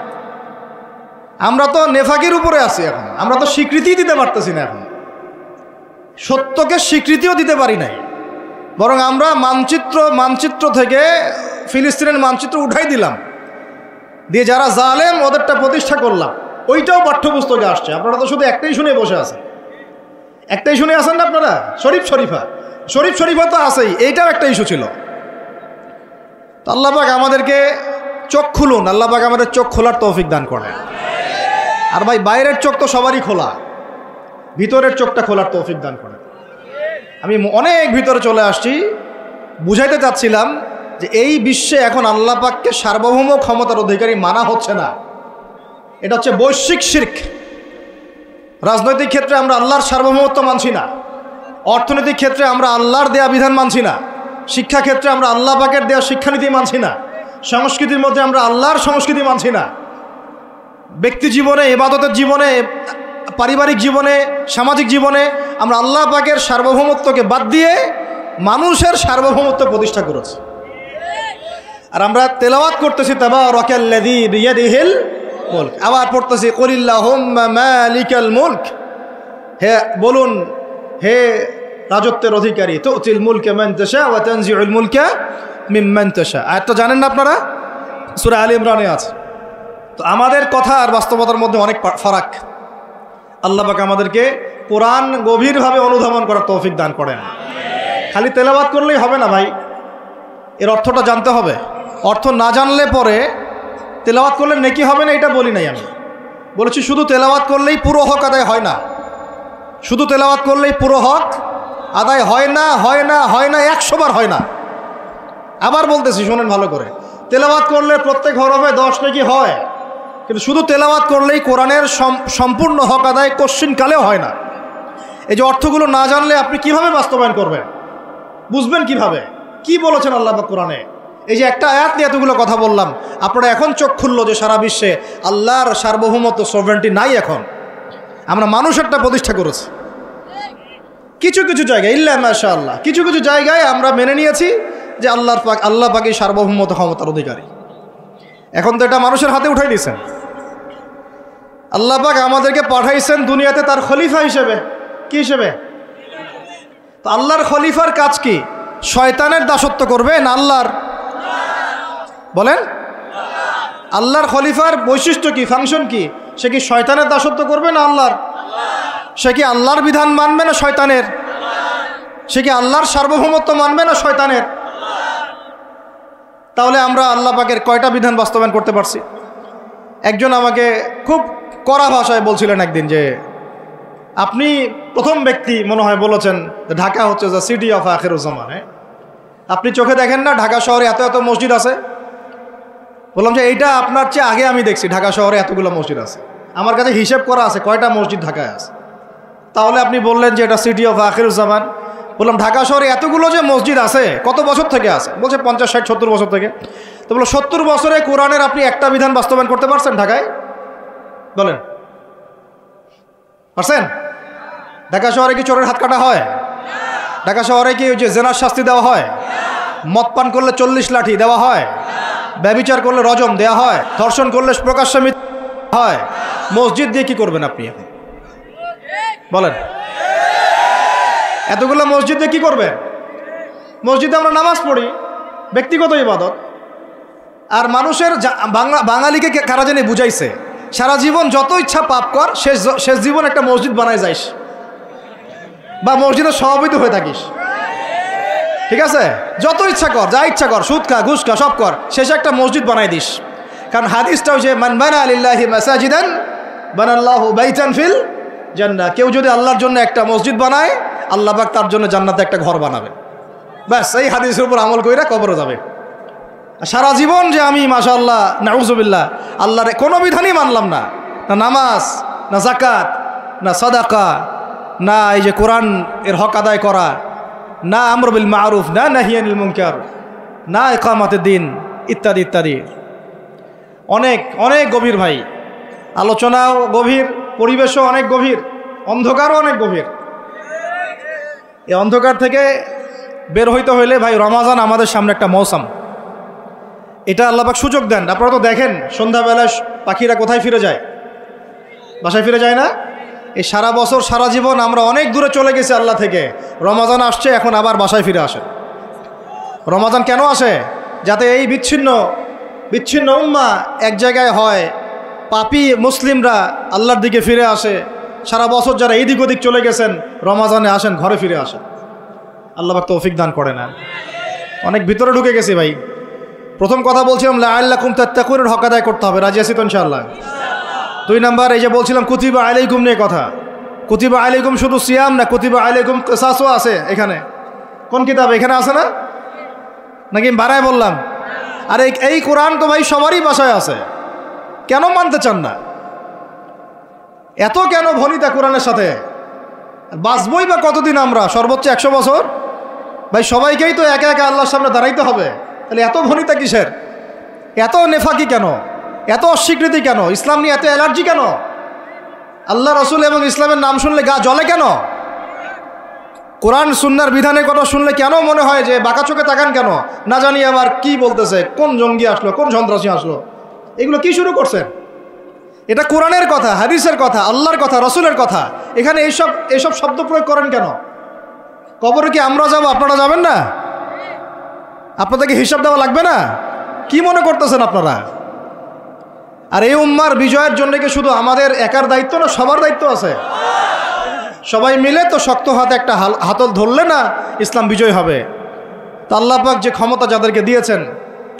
আমরা তো নেফাকির উপরে আছি। এখন আমরা তো স্বীকৃতি দিতে পারতেছি না, এখন সত্যকে স্বীকৃতিও দিতে পারি নাই। বরং আমরা মানচিত্র থেকে ফিলিস্তিনের মানচিত্র উঠাই দিলাম, দিয়ে যারা জালেম ওদেরটা প্রতিষ্ঠা করলাম। ওইটাও পাঠ্যপুস্তকে আসছে। আপনারা তো শুধু একটাই শুনে বসে আছেন, একটাই শুনে আছেন না আপনারা? শরীফ শরীফা তো আছেই, এইটাও একটা ইস্যু ছিল। তো আল্লাহ পাক আমাদেরকে চোখ খুলুন, আল্লাহ পাক আমাদের চোখ খোলার তৌফিক দান করেন। আর ভাই, বাইরের চোখ তো সবারই খোলা, ভিতরের চোখটা খোলার তৌফিক দান করেন। আমি অনেক ভিতরে চলে আসছি, বুঝাইতে চাচ্ছিলাম যে এই বিশ্বে এখন আল্লাহ পাককে সার্বভৌম ক্ষমতার অধিকারী মানা হচ্ছে না। এটা হচ্ছে বৈশ্বিক শিরক। রাজনৈতিক ক্ষেত্রে আমরা আল্লাহর সার্বভৌমত্ব মানছি না, অর্থনৈতিক ক্ষেত্রে আমরা আল্লাহর দেয়া বিধান মানছি না, শিক্ষা ক্ষেত্রে আমরা আল্লাহ পাকের দেয়া শিক্ষানীতি মানছি না, সংস্কৃতির মধ্যে আমরা আল্লাহর সংস্কৃতি মানছি না, ব্যক্তি জীবনে, ইবাদতের জীবনে, পারিবারিক জীবনে, সামাজিক জীবনে আমরা আল্লাহ পাকের সার্বভৌমত্বকে বাদ দিয়ে মানুষের সার্বভৌমত্ব প্রতিষ্ঠা করেছি। আর আমরা তেলাওয়াত করতেছি তাবারাকাল্লাযী বিয়াদিহিল মুলক, আবার পড়তেছি কুলিল্লাহুম্মা মালিকাল মুলক, হে বলুন হে রাজত্বের অধিকারী, তুতিল মুলকা মান তাশা ওয়া তানজিউল মুলকা মিম্মান তাশা। আয়াতটা জানেন না আপনারা? সূরা আলে ইমরানে আছে। তো আমাদের কথা আর বাস্তবতার মধ্যে অনেক ফারাক। আল্লাহ পাক আমাদেরকে কোরআন গভীরভাবে অনুধাবন করার তৌফিক দান করেন। খালি তেলাওয়াত করলেই হবে না ভাই, এর অর্থটা জানতে হবে। অর্থ না জানলে পরে তেলাওয়াত করলে নেকি হবে না এটা বলি নাই আমি, বলেছি শুধু তেলাওয়াত করলেই পুরো হক আদায় হয় না, শুধু তেলাওয়াত করলেই পুরো হক আদায় হয় না, হয় না, হয় না, 100 বার হয় না। আবার বলতেছি শোনেন ভালো করে, তেলাওয়াত করলে প্রত্যেক হরফে 10 নেকি হয়, কিন্তু শুধু তেলাওয়াত করলেই কোরআনের সম্পূর্ণ হক আদায় কোশ্চিনকালেও হয় না। এই যে অর্থগুলো না জানলে আপনি কিভাবে বাস্তবায়ন করবেন, বুঝবেন কিভাবে, কি বলেছেন আল্লাহ পাক কোরআনে? এই যে একটা আয়াত নিয়ে এতগুলো কথা বললাম, আপনারা এখন চোখ খুললো যে সারা বিশ্বে আল্লাহর সার্বভৌমত্ব সভরেন্টি নাই। এখন আমরা মানুষ একটা প্রতিষ্ঠা করেছি কিছু কিছু জায়গায়, ইল্লা মাশাআল্লাহ, কিছু কিছু জায়গায় আমরা মেনে নিয়েছি যে আল্লাহ পাকই সার্বভৌমত্ব ক্ষমতার অধিকারী। এখন তো এটা মানুষের হাতে উঠাই দিয়েছেন। আল্লাহ পাক আমাদেরকে পাঠাইছেন দুনিয়াতে তার খলিফা হিসেবে। কি হিসেবে? তো আল্লাহর খলিফার কাজ কি? শয়তানের দাসত্ব করবে না আল্লাহর? বলেন, আল্লাহর খলিফার বৈশিষ্ট্য কি, ফাংশন কি? সে কি শয়তানের দাসত্ব করবে না আল্লাহর? সে কি আল্লাহর বিধান মানবে না শয়তানের? সে কি আল্লাহর সার্বভৌমত্ব মানবে না শয়তানের? তাহলে আমরা আল্লাহ পাকের কয়টা বিধান বাস্তবায়ন করতে পারছি? একজন আমাকে খুব কড়া ভাষায় বলছিলেন একদিন যে আপনি প্রথম ব্যক্তি মনে হয় বলেছেন ঢাকা হচ্ছে দ্য সিটি অফ আখিরুজ্জামান। আপনি চোখে দেখেন না ঢাকা শহরে এত এত মসজিদ আছে? বললাম যে এইটা আপনার চেয়ে আগে আমি দেখছি ঢাকা শহরে এতগুলো মসজিদ আছে, আমার কাছে হিসেব করা আছে কয়টা মসজিদ ঢাকায় আছে। তাহলে আপনি বললেন যে এটা সিটি অফ আখিরুজ্জামান। বললাম ঢাকা শহরে এতগুলো যে মসজিদ আছে কত বছর থেকে আছে? বলছে 50, 60, 70 বছর থেকে। তো বলো 70 বছরে কোরআনের আপনি একটা বিধান বাস্তবায়ন করতে পারছেন ঢাকায়? বলেন, পারছেন? ঢাকা শহরে কি চোরের হাত কাটা হয়? ঢাকা শহরে কি ওই যে জেনার শাস্তি দেওয়া হয়? মদ পান করলে 40 লাঠি দেওয়া হয়? ব্যভিচার করলে রজম দেওয়া হয়? ধর্ষণ করলে প্রকাশ্যে মৃত্যু হয়? মসজিদ দিয়ে কি করবেন আপনি এখন বলেন? এতগুলো মসজিদ দিয়ে কি করবেন? মসজিদে আমরা নামাজ পড়ি, ব্যক্তিগত ইবাদত। আর মানুষের বাঙালিকে কারা জানি বুঝাইছে সারা জীবন যত ইচ্ছা পাপ কর, শেষ জীবন একটা মসজিদ বানায় যাইস বা মসজিদের সভাপতি হয়ে থাকিস, ঠিক আছে? যত ইচ্ছা কর, যা ইচ্ছা কর, সুদ খা, ঘুষ খা, সব কর, শেষে একটা মসজিদ বানাই দিস। কারণ হাদিসটা হচ্ছে মান বানা লিল্লাহি মাসাজিদান বানাল্লাহু বাইতান ফিল জান্নাহ। কেউ যদি আল্লাহর জন্য একটা মসজিদ বানায়, আল্লাহ পাক তার জন্য জান্নাতে একটা ঘর বানাবে। ব্যাস, এই হাদিসের উপর আমল কইরা কবরে যাবে। সারা জীবন যে আমি মাশাআল্লাহ নাউজুবিল্লাহ আল্লাহর কোনো বিধানই মানলাম না, না নামাজ, না যাকাত, না সাদাকা, না এই যে কোরআন এর হক আদায় করা, না আমর বিল মারুফ, না নাহি আনিল মুনকার, না ইকামাতের দিন, ইত্যাদি ইত্যাদি। অনেক অনেক গভীর ভাই, আলোচনাও গভীর, পরিবেশও অনেক গভীর, অন্ধকারও অনেক গভীর। এই অন্ধকার থেকে বের হইতে হইলে ভাই রমাজান আমাদের সামনে একটা মৌসুম, এটা আল্লাহ পাক সুযোগ দেন। আপনারা তো দেখেন সন্ধ্যাবেলায় পাখিরা কোথায় ফিরে যায়? বাসায় ফিরে যায় না? এই সারা বছর সারা জীবন আমরা অনেক দূরে চলে গেছি আল্লাহ থেকে, রমাজান আসছে এখন আবার বাসায় ফিরে আসে। রমাজান কেন আসে? যাতে এই বিচ্ছিন্ন উম্মা এক জায়গায় হয়, পাপী মুসলিমরা আল্লাহর দিকে ফিরে আসে। সারা বছর যারা এদিক ওদিক চলে গেছেন রমাজানে আসেন, ঘরে ফিরে আসেন। আল্লাহ পাক তৌফিক দান করে না। অনেক ভিতরে ঢুকে গেছি ভাই। প্রথম কথা বলছিলাম লাআল্লাকুম তাত্তাকুনের হক আদায় করতে হবে, রাজি আছি তো ইনশাআল্লাহ? 2 নাম্বার এই যে বলছিলাম কুতিবা আলাইকুম নিয়ে কথা। কুতিবা আলাইকুম শুধু সিয়াম না, কুতিবা আলাইকুম কিসাসও আছে এখানে। কোন কিতাব? এখানে আছে না? নাকি বাড়ায় বললাম? আর এই কোরআন তো ভাই সবারই বাসায় আছে, কেন মানতে চান না? এত কেন ভনিতা কোরআনের সাথে? বাঁচবই বা কতদিন আমরা? সর্বোচ্চ 100 বছর। ভাই সবাইকেই তো একা একা আল্লাহর সামনে দাঁড়াইতে হবে, তাহলে এত ভনিতা কিসের? এত নেফাকি কেন? এত অস্বীকৃতি কেন? ইসলাম নিয়ে এত অ্যালার্জি কেন? আল্লাহ রসুল এবং ইসলামের নাম শুনলে গা জ্বলে কেন? কোরআন সুন্নাহর বিধানের কথা শুনলে কেন মনে হয় যে বাঁকা চোখে তাকান কেন? না জানি আবার কি বলতেছে, কোন জঙ্গি আসলো, কোন সন্ত্রাসী আসলো, এগুলো কি শুরু করছেন? এটা কোরআনের কথা, হাদিসের কথা, আল্লাহর কথা, রসুলের কথা। এখানে এইসব শব্দ প্রয়োগ করেন কেন? কবরে কি আমরা যাব, আপনারা যাবেন না? আপনাদেরকে হিসাব দেওয়া লাগবে না? কি মনে করতেছেন আপনারা? আর এই উম্মার বিজয়ের জন্য কি শুধু আমাদের একার দায়িত্ব না, সবার দায়িত্ব আছে? সবাই মিলে তো শক্ত হাতে একটা হাতল ধরলে না ইসলাম বিজয় হবে। তো আল্লাহ পাক যে ক্ষমতা যাদেরকে দিয়েছেন,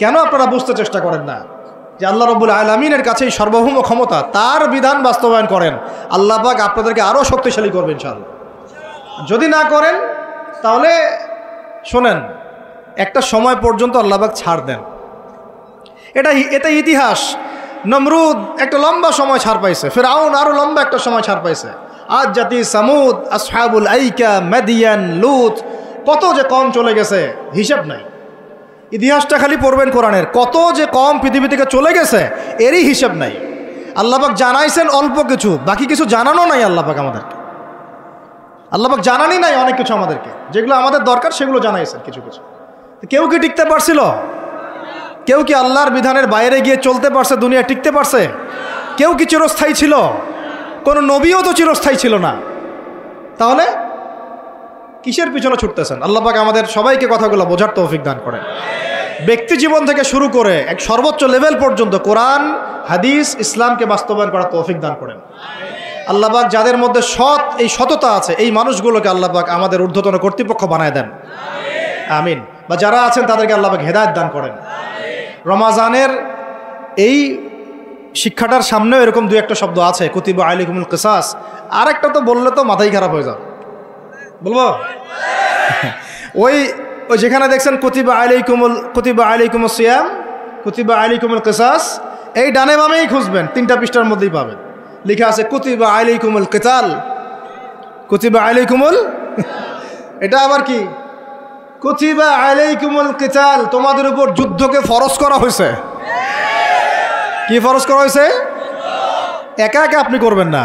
কেন আপনারা বুঝতে চেষ্টা করেন না যে আল্লাহ রাব্বুল আলামিনের কাছেই সার্বভৌম ক্ষমতা, তার বিধান বাস্তবায়ন করেন, আল্লাহ পাক আপনাদেরকে আরও শক্তিশালী করবেন ইনশাআল্লাহ। যদি না করেন তাহলে শোনেন, একটা সময় পর্যন্ত আল্লাহ পাক ছাড় দেন। এটা ইতিহাস। নমরুদ একটা লম্বা সময় ছাড় পাইছে, ফিরআউন আরও লম্বা একটা সময় ছাড় পাইছে, আদ জাতি, সামুদ, আসহাবুল আইকা, মাদিয়ান, লুত, কত যে কম চলে গেছে হিসাব নাই। ইতিহাসটা খালি পড়বেন কোরআনের, কত যে কম পৃথিবী থেকে চলে গেছে এরই হিসাব নাই। আল্লাহ পাক জানাইছেন অল্প কিছু, বাকি কিছু জানানো নাই আল্লাহ পাক আমাদেরকে। আল্লাহ পাক জানানি নাই অনেক কিছু আমাদেরকে, যেগুলো আমাদের দরকার সেগুলো জানাইছেন কিছু কিছু। কেউ কি টিকতে পারছিল? কেউ কি আল্লাহর বিধানের বাইরে গিয়ে চলতে পারছে? দুনিয়া টিকতে পারছে? কেউ কি চিরস্থায়ী ছিল? কোনো নবীও তো চিরস্থায়ী ছিল না। তাহলে কিসের পিছনে ছুটতেছেন? আল্লাহ পাক আমাদের সবাইকে কথাগুলো বোঝার তৌফিক দান করেন। ব্যক্তি জীবন থেকে শুরু করে এক সর্বোচ্চ লেভেল পর্যন্ত কোরআন, হাদিস, ইসলামকে বাস্তবায়ন করার তৌফিক দান করেন। আল্লাহ পাক যাদের মধ্যে এই সততা আছে, এই মানুষগুলোকে আল্লাহ পাক আমাদের ঊর্ধ্বতন কর্তৃপক্ষ বানায় দেন, আমিন। বা যারা আছেন তাদেরকে আল্লাহ পাক হেদায়েত দান করেন। রমাজানের এই শিক্ষাটার সামনেও এরকম দুই একটা শব্দ আছে, কুতিবা আলাইকুমুল কিসাস। আর একটা তো বললে তো মাথাই খারাপ হয়ে যাবে, বলবো? ওই যেখানে দেখছেন কুতিবা আলাইকুমুস সিয়াম, কুতিবা আলাইকুমুল কিসাস, এই ডানে বামেই খুঁজবেন, 3টা পৃষ্ঠার মধ্যেই পাবেন। লেখা আছে কুতিবা আলাইকুমুল কিতাল, কুতিবা আলাইকুমুল এটা আবার কি? কুতিবা আলাইকুমুল কিতাল, তোমাদের উপর যুদ্ধকে ফরজ করা হয়েছে। কি ফরজ করা হয়েছে? একা একা আপনি করবেন না,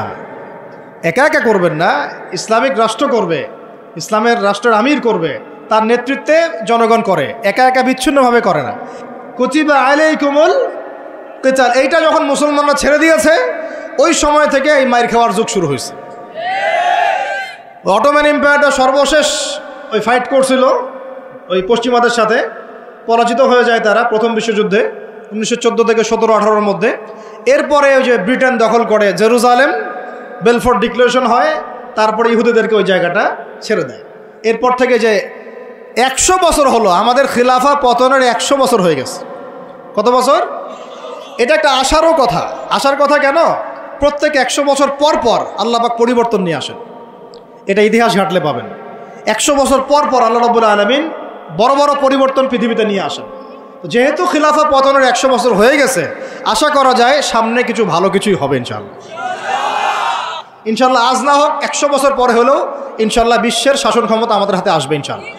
একা একা করবেন না। ইসলামিক রাষ্ট্র করবে, ইসলামের রাষ্ট্রের আমির করবে, তার নেতৃত্বে জনগণ করে, একা একা বিচ্ছিন্নভাবে করে না। কুতিবা আলাইকুমুল কিতাল, এইটা যখন মুসলমানরা ছেড়ে দিয়েছে ওই সময় থেকে এই মাইর খাওয়ার যুগ শুরু হয়েছে। অটোম্যান এম্পায়ারটা সর্বশেষ ওই ফাইট করছিল ওই পশ্চিমাদের সাথে, পরাজিত হয়ে যায় তারা প্রথম বিশ্বযুদ্ধে 1914 থেকে 17-18-র মধ্যে। এরপরে ওই যে ব্রিটেন দখল করে জেরুজালেম, বেলফোর্ট ডিক্লারেশন হয়, তারপরে ইহুদিদেরকে ওই জায়গাটা ছেড়ে দেয়। এরপর থেকে যে 100 বছর হলো, আমাদের খিলাফা পতনের 100 বছর হয়ে গেছে। কত বছর? এটা একটা আশারও কথা। আশার কথা কেন? প্রত্যেক 100 বছর পর পর আল্লাহ পাক পরিবর্তন নিয়ে আসেন, এটা ইতিহাস ঘাটলে পাবেন। 100 বছর পর পর আল্লাহ রাব্বুল আলামিন বড় বড় পরিবর্তন পৃথিবীতে নিয়ে আসেন। যেহেতু খিলাফা পতনের 100 বছর হয়ে গেছে, আশা করা যায় সামনে কিছু ভালো কিছুই হবে ইনশাআল্লাহ। ইনশাআল্লাহ আজ না হোক 100 বছর পরে হলেও ইনশাআল্লাহ বিশ্বের শাসন ক্ষমতা আমাদের হাতে আসবে ইনশাআল্লাহ।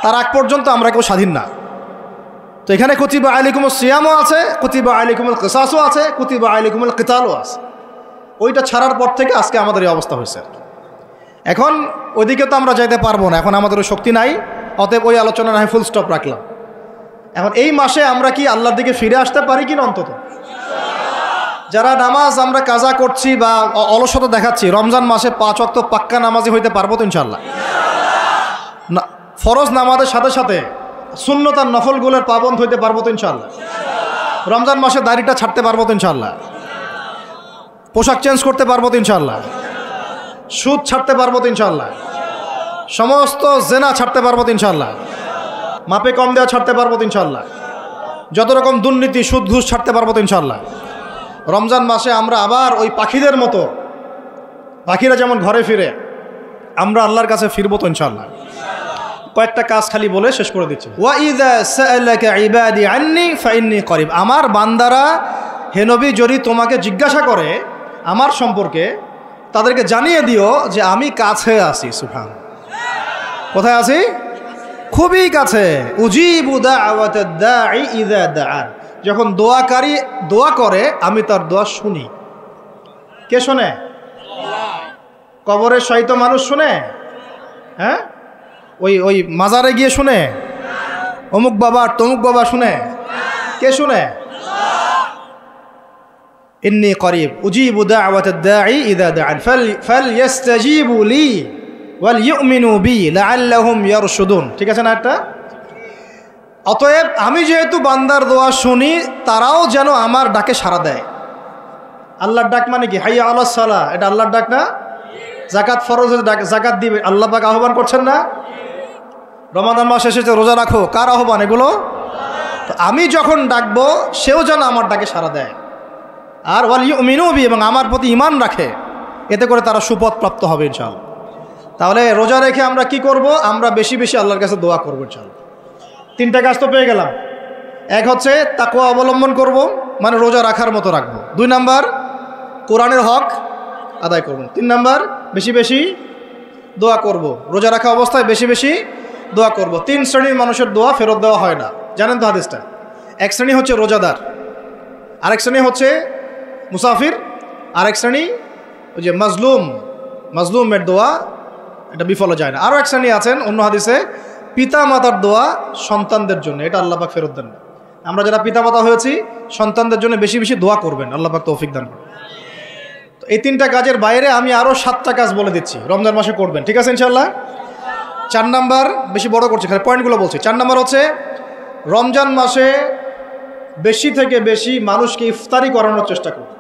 তার আগ পর্যন্ত আমরা কেউ স্বাধীন না। তো এখানে কুতিবা আলাইকুমুস সিয়ামও আছে, কুতিবা আলাইকুমুল কিসাসও আছে, কুতিবা আলাইকুমুল কিতালও আছে। ওইটা ছাড়ার পর থেকে আজকে আমাদের এই অবস্থা হয়েছে। এখন ওইদিকে তো আমরা যাইতে পারবো না, এখন আমাদের ওই শক্তি নাই। অতএব ওই আলোচনা না ফুল স্টপ রাখলাম। এখন এই মাসে আমরা কি আল্লাহর দিকে ফিরে আসতে পারি কিনা? অন্তত যারা নামাজ আমরা কাজা করছি বা অলসতা দেখাচ্ছি, রমজান মাসে 5 ওয়াক্ত পাক্কা নামাজি হইতে পারবো তো ইনশাআল্লাহ? না, ফরজ নামাজের সাথে সাথে সুন্নত আর নফলগুলোর পাবন্দ হইতে পারবো তো ইনশাআল্লাহ? রমজান মাসে দাড়িটা ছাড়তে পারবো তো ইনশাআল্লাহ? পোশাক চেঞ্জ করতে পারবো তো ইনশাআল্লাহ? সুদ ছাড়তে পারবো তো ইনশাআল্লাহ? সমস্ত জেনা ছাড়তে পারবো তো ইনশাআল্লাহ? মাপে কম দেওয়া ছাড়তে পারবো তো ইনশাআল্লাহ? যত রকম দুর্নীতি, সুদ, ঘুষ ছাড়তে পারবো তো ইনশাআল্লাহ? রমজান মাসে আমরা আবার ওই পাখিদের মতো, পাখিরা যেমন ঘরে ফিরে, আমরা আল্লাহর কাছে ফিরবো তো ইনশাআল্লাহ? কয়েকটা কাজ খালি বলে শেষ করে দিচ্ছি। ওয়া ইযা সাআলাকা ইবাদি আন্নী ফাইন্নী করিব, আমার বান্দারা হে নবী যদি তোমাকে জিজ্ঞাসা করে আমার সম্পর্কে, তাদেরকে জানিয়ে দিও যে আমি কাছে আছি। সুবহানাল্লাহ, কোথায় আছি? খুবই কাছে। উজিবু দাওয়াতাদ দাঈ ইযা দাআন, যখন দোয়াকারী দোয়া করে আমি তার দোয়া শুনি। কে শোনে? কবরে শয়িত মানুষ শুনে? হ্যাঁ, ওই মাজারে গিয়ে শুনে? অমুক বাবা তমুক বাবা শুনে? কে শুনে? ইন্নী করিব উজিবু দাওয়াতাদ দাঈ ইযা দাআন ফালইস্তাজিবু লি ওয়াল ইউমিনু বি লাআল্লাহুম ইয়ারশুদুন। ঠিক আছে না একটা? অতএব আমি যেহেতু বান্দার দোয়া শুনি, তারাও যেন আমার ডাকে সাড়া দেয়। আল্লাহর ডাক মানে কি? হাইয়া আলাস সালাহ, এটা আল্লাহর ডাক না? জাকাত ফরজের জাকাত দিবে, আল্লাহ পাক আহ্বান করছেন না? রমাদান মাস এসেছে রোজা রাখো, কার আহ্বান এগুলো? তো আমি যখন ডাকবো সেও যেন আমার ডাকে সাড়া দেয়, আর ওয়াল ইউমিনু বি, এবং আমার প্রতি ঈমান রাখে, এতে করে তারা সুপথ প্রাপ্ত হবে ইনশাআল্লাহ। তাহলে রোজা রেখে আমরা কি করব? আমরা বেশি বেশি আল্লাহর কাছে দোয়া করবো ইনশাআল্লাহ। 3টা কাজ তো পেয়ে গেলাম। এক হচ্ছে তাকওয়া অবলম্বন করব, মানে রোজা রাখার মতো রাখবো। 2 নাম্বার কোরআনের হক আদায় করব। 3 নাম্বার বেশি বেশি দোয়া করব, রোজা রাখা অবস্থায় বেশি বেশি দোয়া করব। 3 শ্রেণীর মানুষের দোয়া ফেরত দেওয়া হয় না, জানেন তো হাদিসটা? এক শ্রেণী হচ্ছে রোজাদার, আরেক শ্রেণী হচ্ছে মুসাফির, আরেক শ্রেণী ওই যে মাজলুমের দোয়া, এটা বিফলে যায় না। আরও এক শ্রেণী আছেন অন্য হাদিসে, পিতা মাতার দোয়া সন্তানদের জন্য, এটা আল্লাহ পাক ফেরত দেন না। আমরা যারা পিতা মাতা হয়েছি সন্তানদের জন্য বেশি বেশি দোয়া করবেন, আল্লাহ পাক তৌফিক দান করবেন। তো এই 3টা কাজের বাইরে আমি আরও 7টা কাজ বলে দিচ্ছি, রমজান মাসে করবেন, ঠিক আছে ইনশাআল্লাহ? 4 নাম্বার, বেশি বড় করছি, খালি পয়েন্টগুলো বলছি। 4 নাম্বার হচ্ছে রমজান মাসে বেশি থেকে বেশি মানুষকে ইফতারি করানোর চেষ্টা করবেন।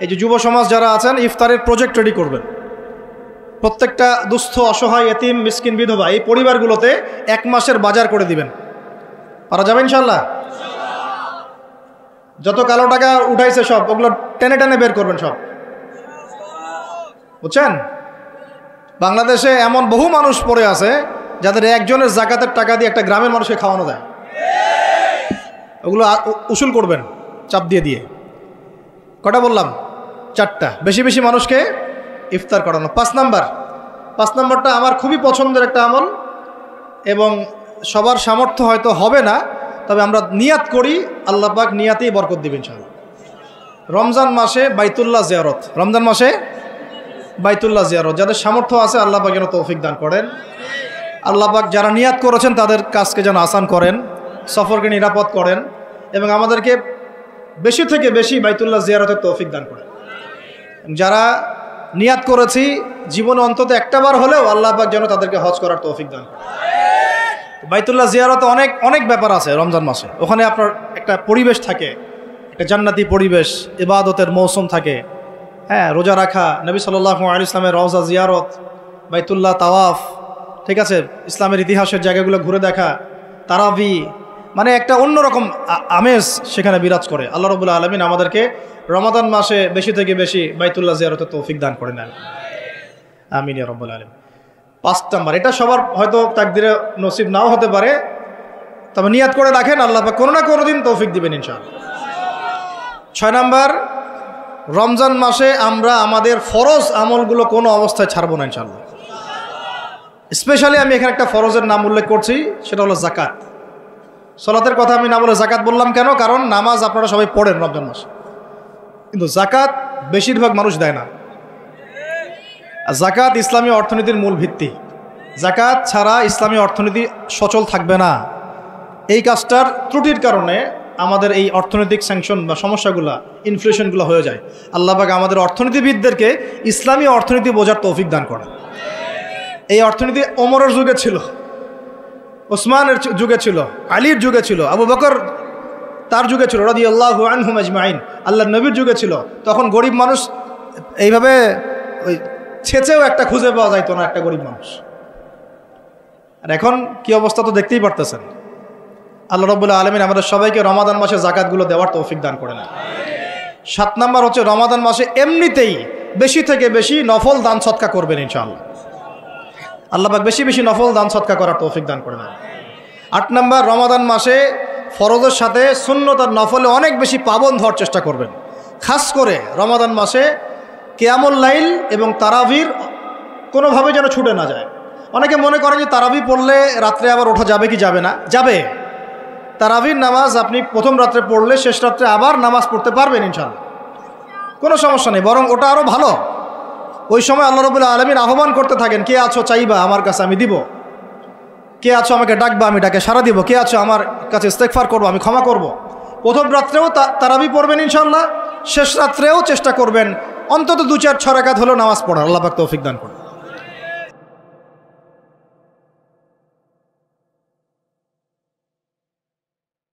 এই যে যুব সমাজ যারা আছেন, ইফতারের প্রজেক্ট রেডি করবেন। প্রত্যেকটা দুস্থ, অসহায়, এতিম, মিসকিন, বিধবা এই পরিবারগুলোতে 1 মাসের বাজার করে দিবেন। পারা যাবে ইনশাআল্লাহ? যত কালো টাকা উঠাইছে সব ওগুলো টেনে টেনে বের করবেন সব, বুঝছেন? বাংলাদেশে এমন বহু মানুষ পড়ে আছে যাদের একজনের জাকাতের টাকা দিয়ে একটা গ্রামের মানুষকে খাওয়ানো যায়। ওগুলো উসুল করবেন চাপ দিয়ে দিয়ে। কটা বললাম? 4টা। বেশি বেশি মানুষকে ইফতার করানো। 5 নাম্বারটা আমার খুবই পছন্দের একটা আমল, এবং সবার সামর্থ্য হয়তো হবে না, তবে আমরা নিয়াত করি, আল্লাহ পাক নিয়াতেই বরকত দিবেন ইনশাআল্লাহ। রমজান মাসে বাইতুল্লাহ জিয়ারত, রমজান মাসে বাইতুল্লাহ জিয়ারত, যাদের সামর্থ্য আছে আল্লাহ পাক যেন তৌফিক দান করেন। আল্লাহ পাক যারা নিয়াত করেছেন তাদের কাজকে যেন আসান করেন, সফরকে নিরাপদ করেন, এবং আমাদেরকে বেশি থেকে বেশি বাইতুল্লাহ জিয়ারতের তৌফিক দান করেন। যারা নিয়াত করেছি জীবনে অন্তত একটা বার হলেও আল্লাহ পাক যেন তাদেরকে হজ করার তৌফিক দান করেন। বাইতুল্লাহ জিয়ারতে অনেক অনেক ব্যাপার আছে রমজান মাসে। ওখানে আপনার একটা পরিবেশ থাকে, একটা জান্নাতি পরিবেশ, ইবাদতের মৌসুম থাকে। হ্যাঁ, রোজা রাখা, নবী সাল্লাল্লাহু আলাইহি ইসলামের রওজা জিয়ারত, বাইতুল্লাহ তাওয়াফ, ঠিক আছে, ইসলামের ইতিহাসের জায়গাগুলো ঘুরে দেখা, তারাবি, মানে একটা অন্যরকম আমেজ সেখানে বিরাজ করে। আল্লাহ রাব্বুল আলামিন আমাদেরকে রমাদান মাসে বেশি থেকে বেশি বাইতুল্লাহ জিয়ারতের তৌফিক দান করে নেন, আমিন ইয়া রাব্বুল আলামিন। 5 নাম্বার, এটা সবার হয়তো তাকদিরে নসিব নাও হতে পারে, তবে নিয়াত করে রাখেন, আল্লাহ পাক কোনো না কোনো দিন তৌফিক দিবেন ইনশাআল্লাহ। 6 নাম্বার, রমজান মাসে আমরা আমাদের ফরজ আমলগুলো কোনো অবস্থায় ছাড়বো না ইনশাআল্লাহ। স্পেশালি আমি এখানে একটা ফরজের নাম উল্লেখ করছি, সেটা হলো জাকাত। সালাতের কথা আমি না বলে জাকাত বললাম কেন? কারণ নামাজ আপনারা সবাই পড়েন রমজান মাসে, কিন্তু জাকাত বেশিরভাগ মানুষ দেয় না। জাকাত ইসলামী অর্থনীতির মূল ভিত্তি। জাকাত ছাড়া ইসলামী অর্থনীতি সচল থাকবে না। এই কাজটার ত্রুটির কারণে আমাদের এই অর্থনৈতিক স্যাংশন বা সমস্যাগুলো, ইনফ্লেশনগুলো হয়ে যায়। আল্লাহ পাক আমাদের অর্থনীতিবিদদেরকে ইসলামী অর্থনীতি বোঝার তৌফিক দান করেন। এই অর্থনীতি ওমরের যুগে ছিল, ওসমানের যুগে ছিল, আলীর যুগে ছিল, আবু বকর তার যুগে ছিল রাদিয়াল্লাহু আনহুম আজমাইন, আল্লাহর নবীর যুগে ছিল। তখন গরিব মানুষ এইভাবে ওই ছেঁচেও একটা খুঁজে পাওয়া যাইতো না, একটা গরিব মানুষ। আর এখন কি অবস্থা তো দেখতেই পারতেছেন। আল্লাহ রাব্বুল আলামিন আমাদের সবাইকে রমাদান মাসে জাকাতগুলো দেওয়ার তৌফিক দান করেন। 7 নাম্বার হচ্ছে রমাদান মাসে এমনিতেই বেশি থেকে বেশি নফল দান সদকা করবেন ইনশাআল্লাহ। আল্লাহ পাক বেশি বেশি নফল দান সদকা করার তৌফিক দান করেন। 8 নাম্বার, রমাদান মাসে ফরজের সাথে সুন্নত আর নফলে অনেক বেশি পাবন্ধ হওয়ার চেষ্টা করবেন। খাস করে রমাদান মাসে কিয়ামুল লাইল এবং তারাবির কোনোভাবে যেন ছুটে না যায়। অনেকে মনে করেন যে তারাবি পড়লে রাত্রে আবার ওঠা যাবে কি যাবে না? যাবে। তারাবির নামাজ আপনি প্রথম রাত্রে পড়লে শেষ রাত্রে আবার নামাজ পড়তে পারবেন ইনশাআল্লাহ, কোনো সমস্যা নেই, বরং ওটা আরও ভালো। ওই সময় আল্লাহ রাব্বুল আলামিন আহ্বান করতে থাকেন, কে আছো চাইবা আমার কাছে আমি দিব, কে আছো আমাকে ডাকবা আমি ডাকে সাড়া দিব, কে আছো আমার কাছে ইস্তেগফার করবো আমি ক্ষমা করব। প্রথম রাত্রেও তারাবি পড়বেন ইনশাআল্লাহ, শেষ রাত্রেও চেষ্টা করবেন অন্তত 2-4-6 রাকাত হলেও নামাজ পড়ার। আল্লাহ পাক তৌফিক দান করুন।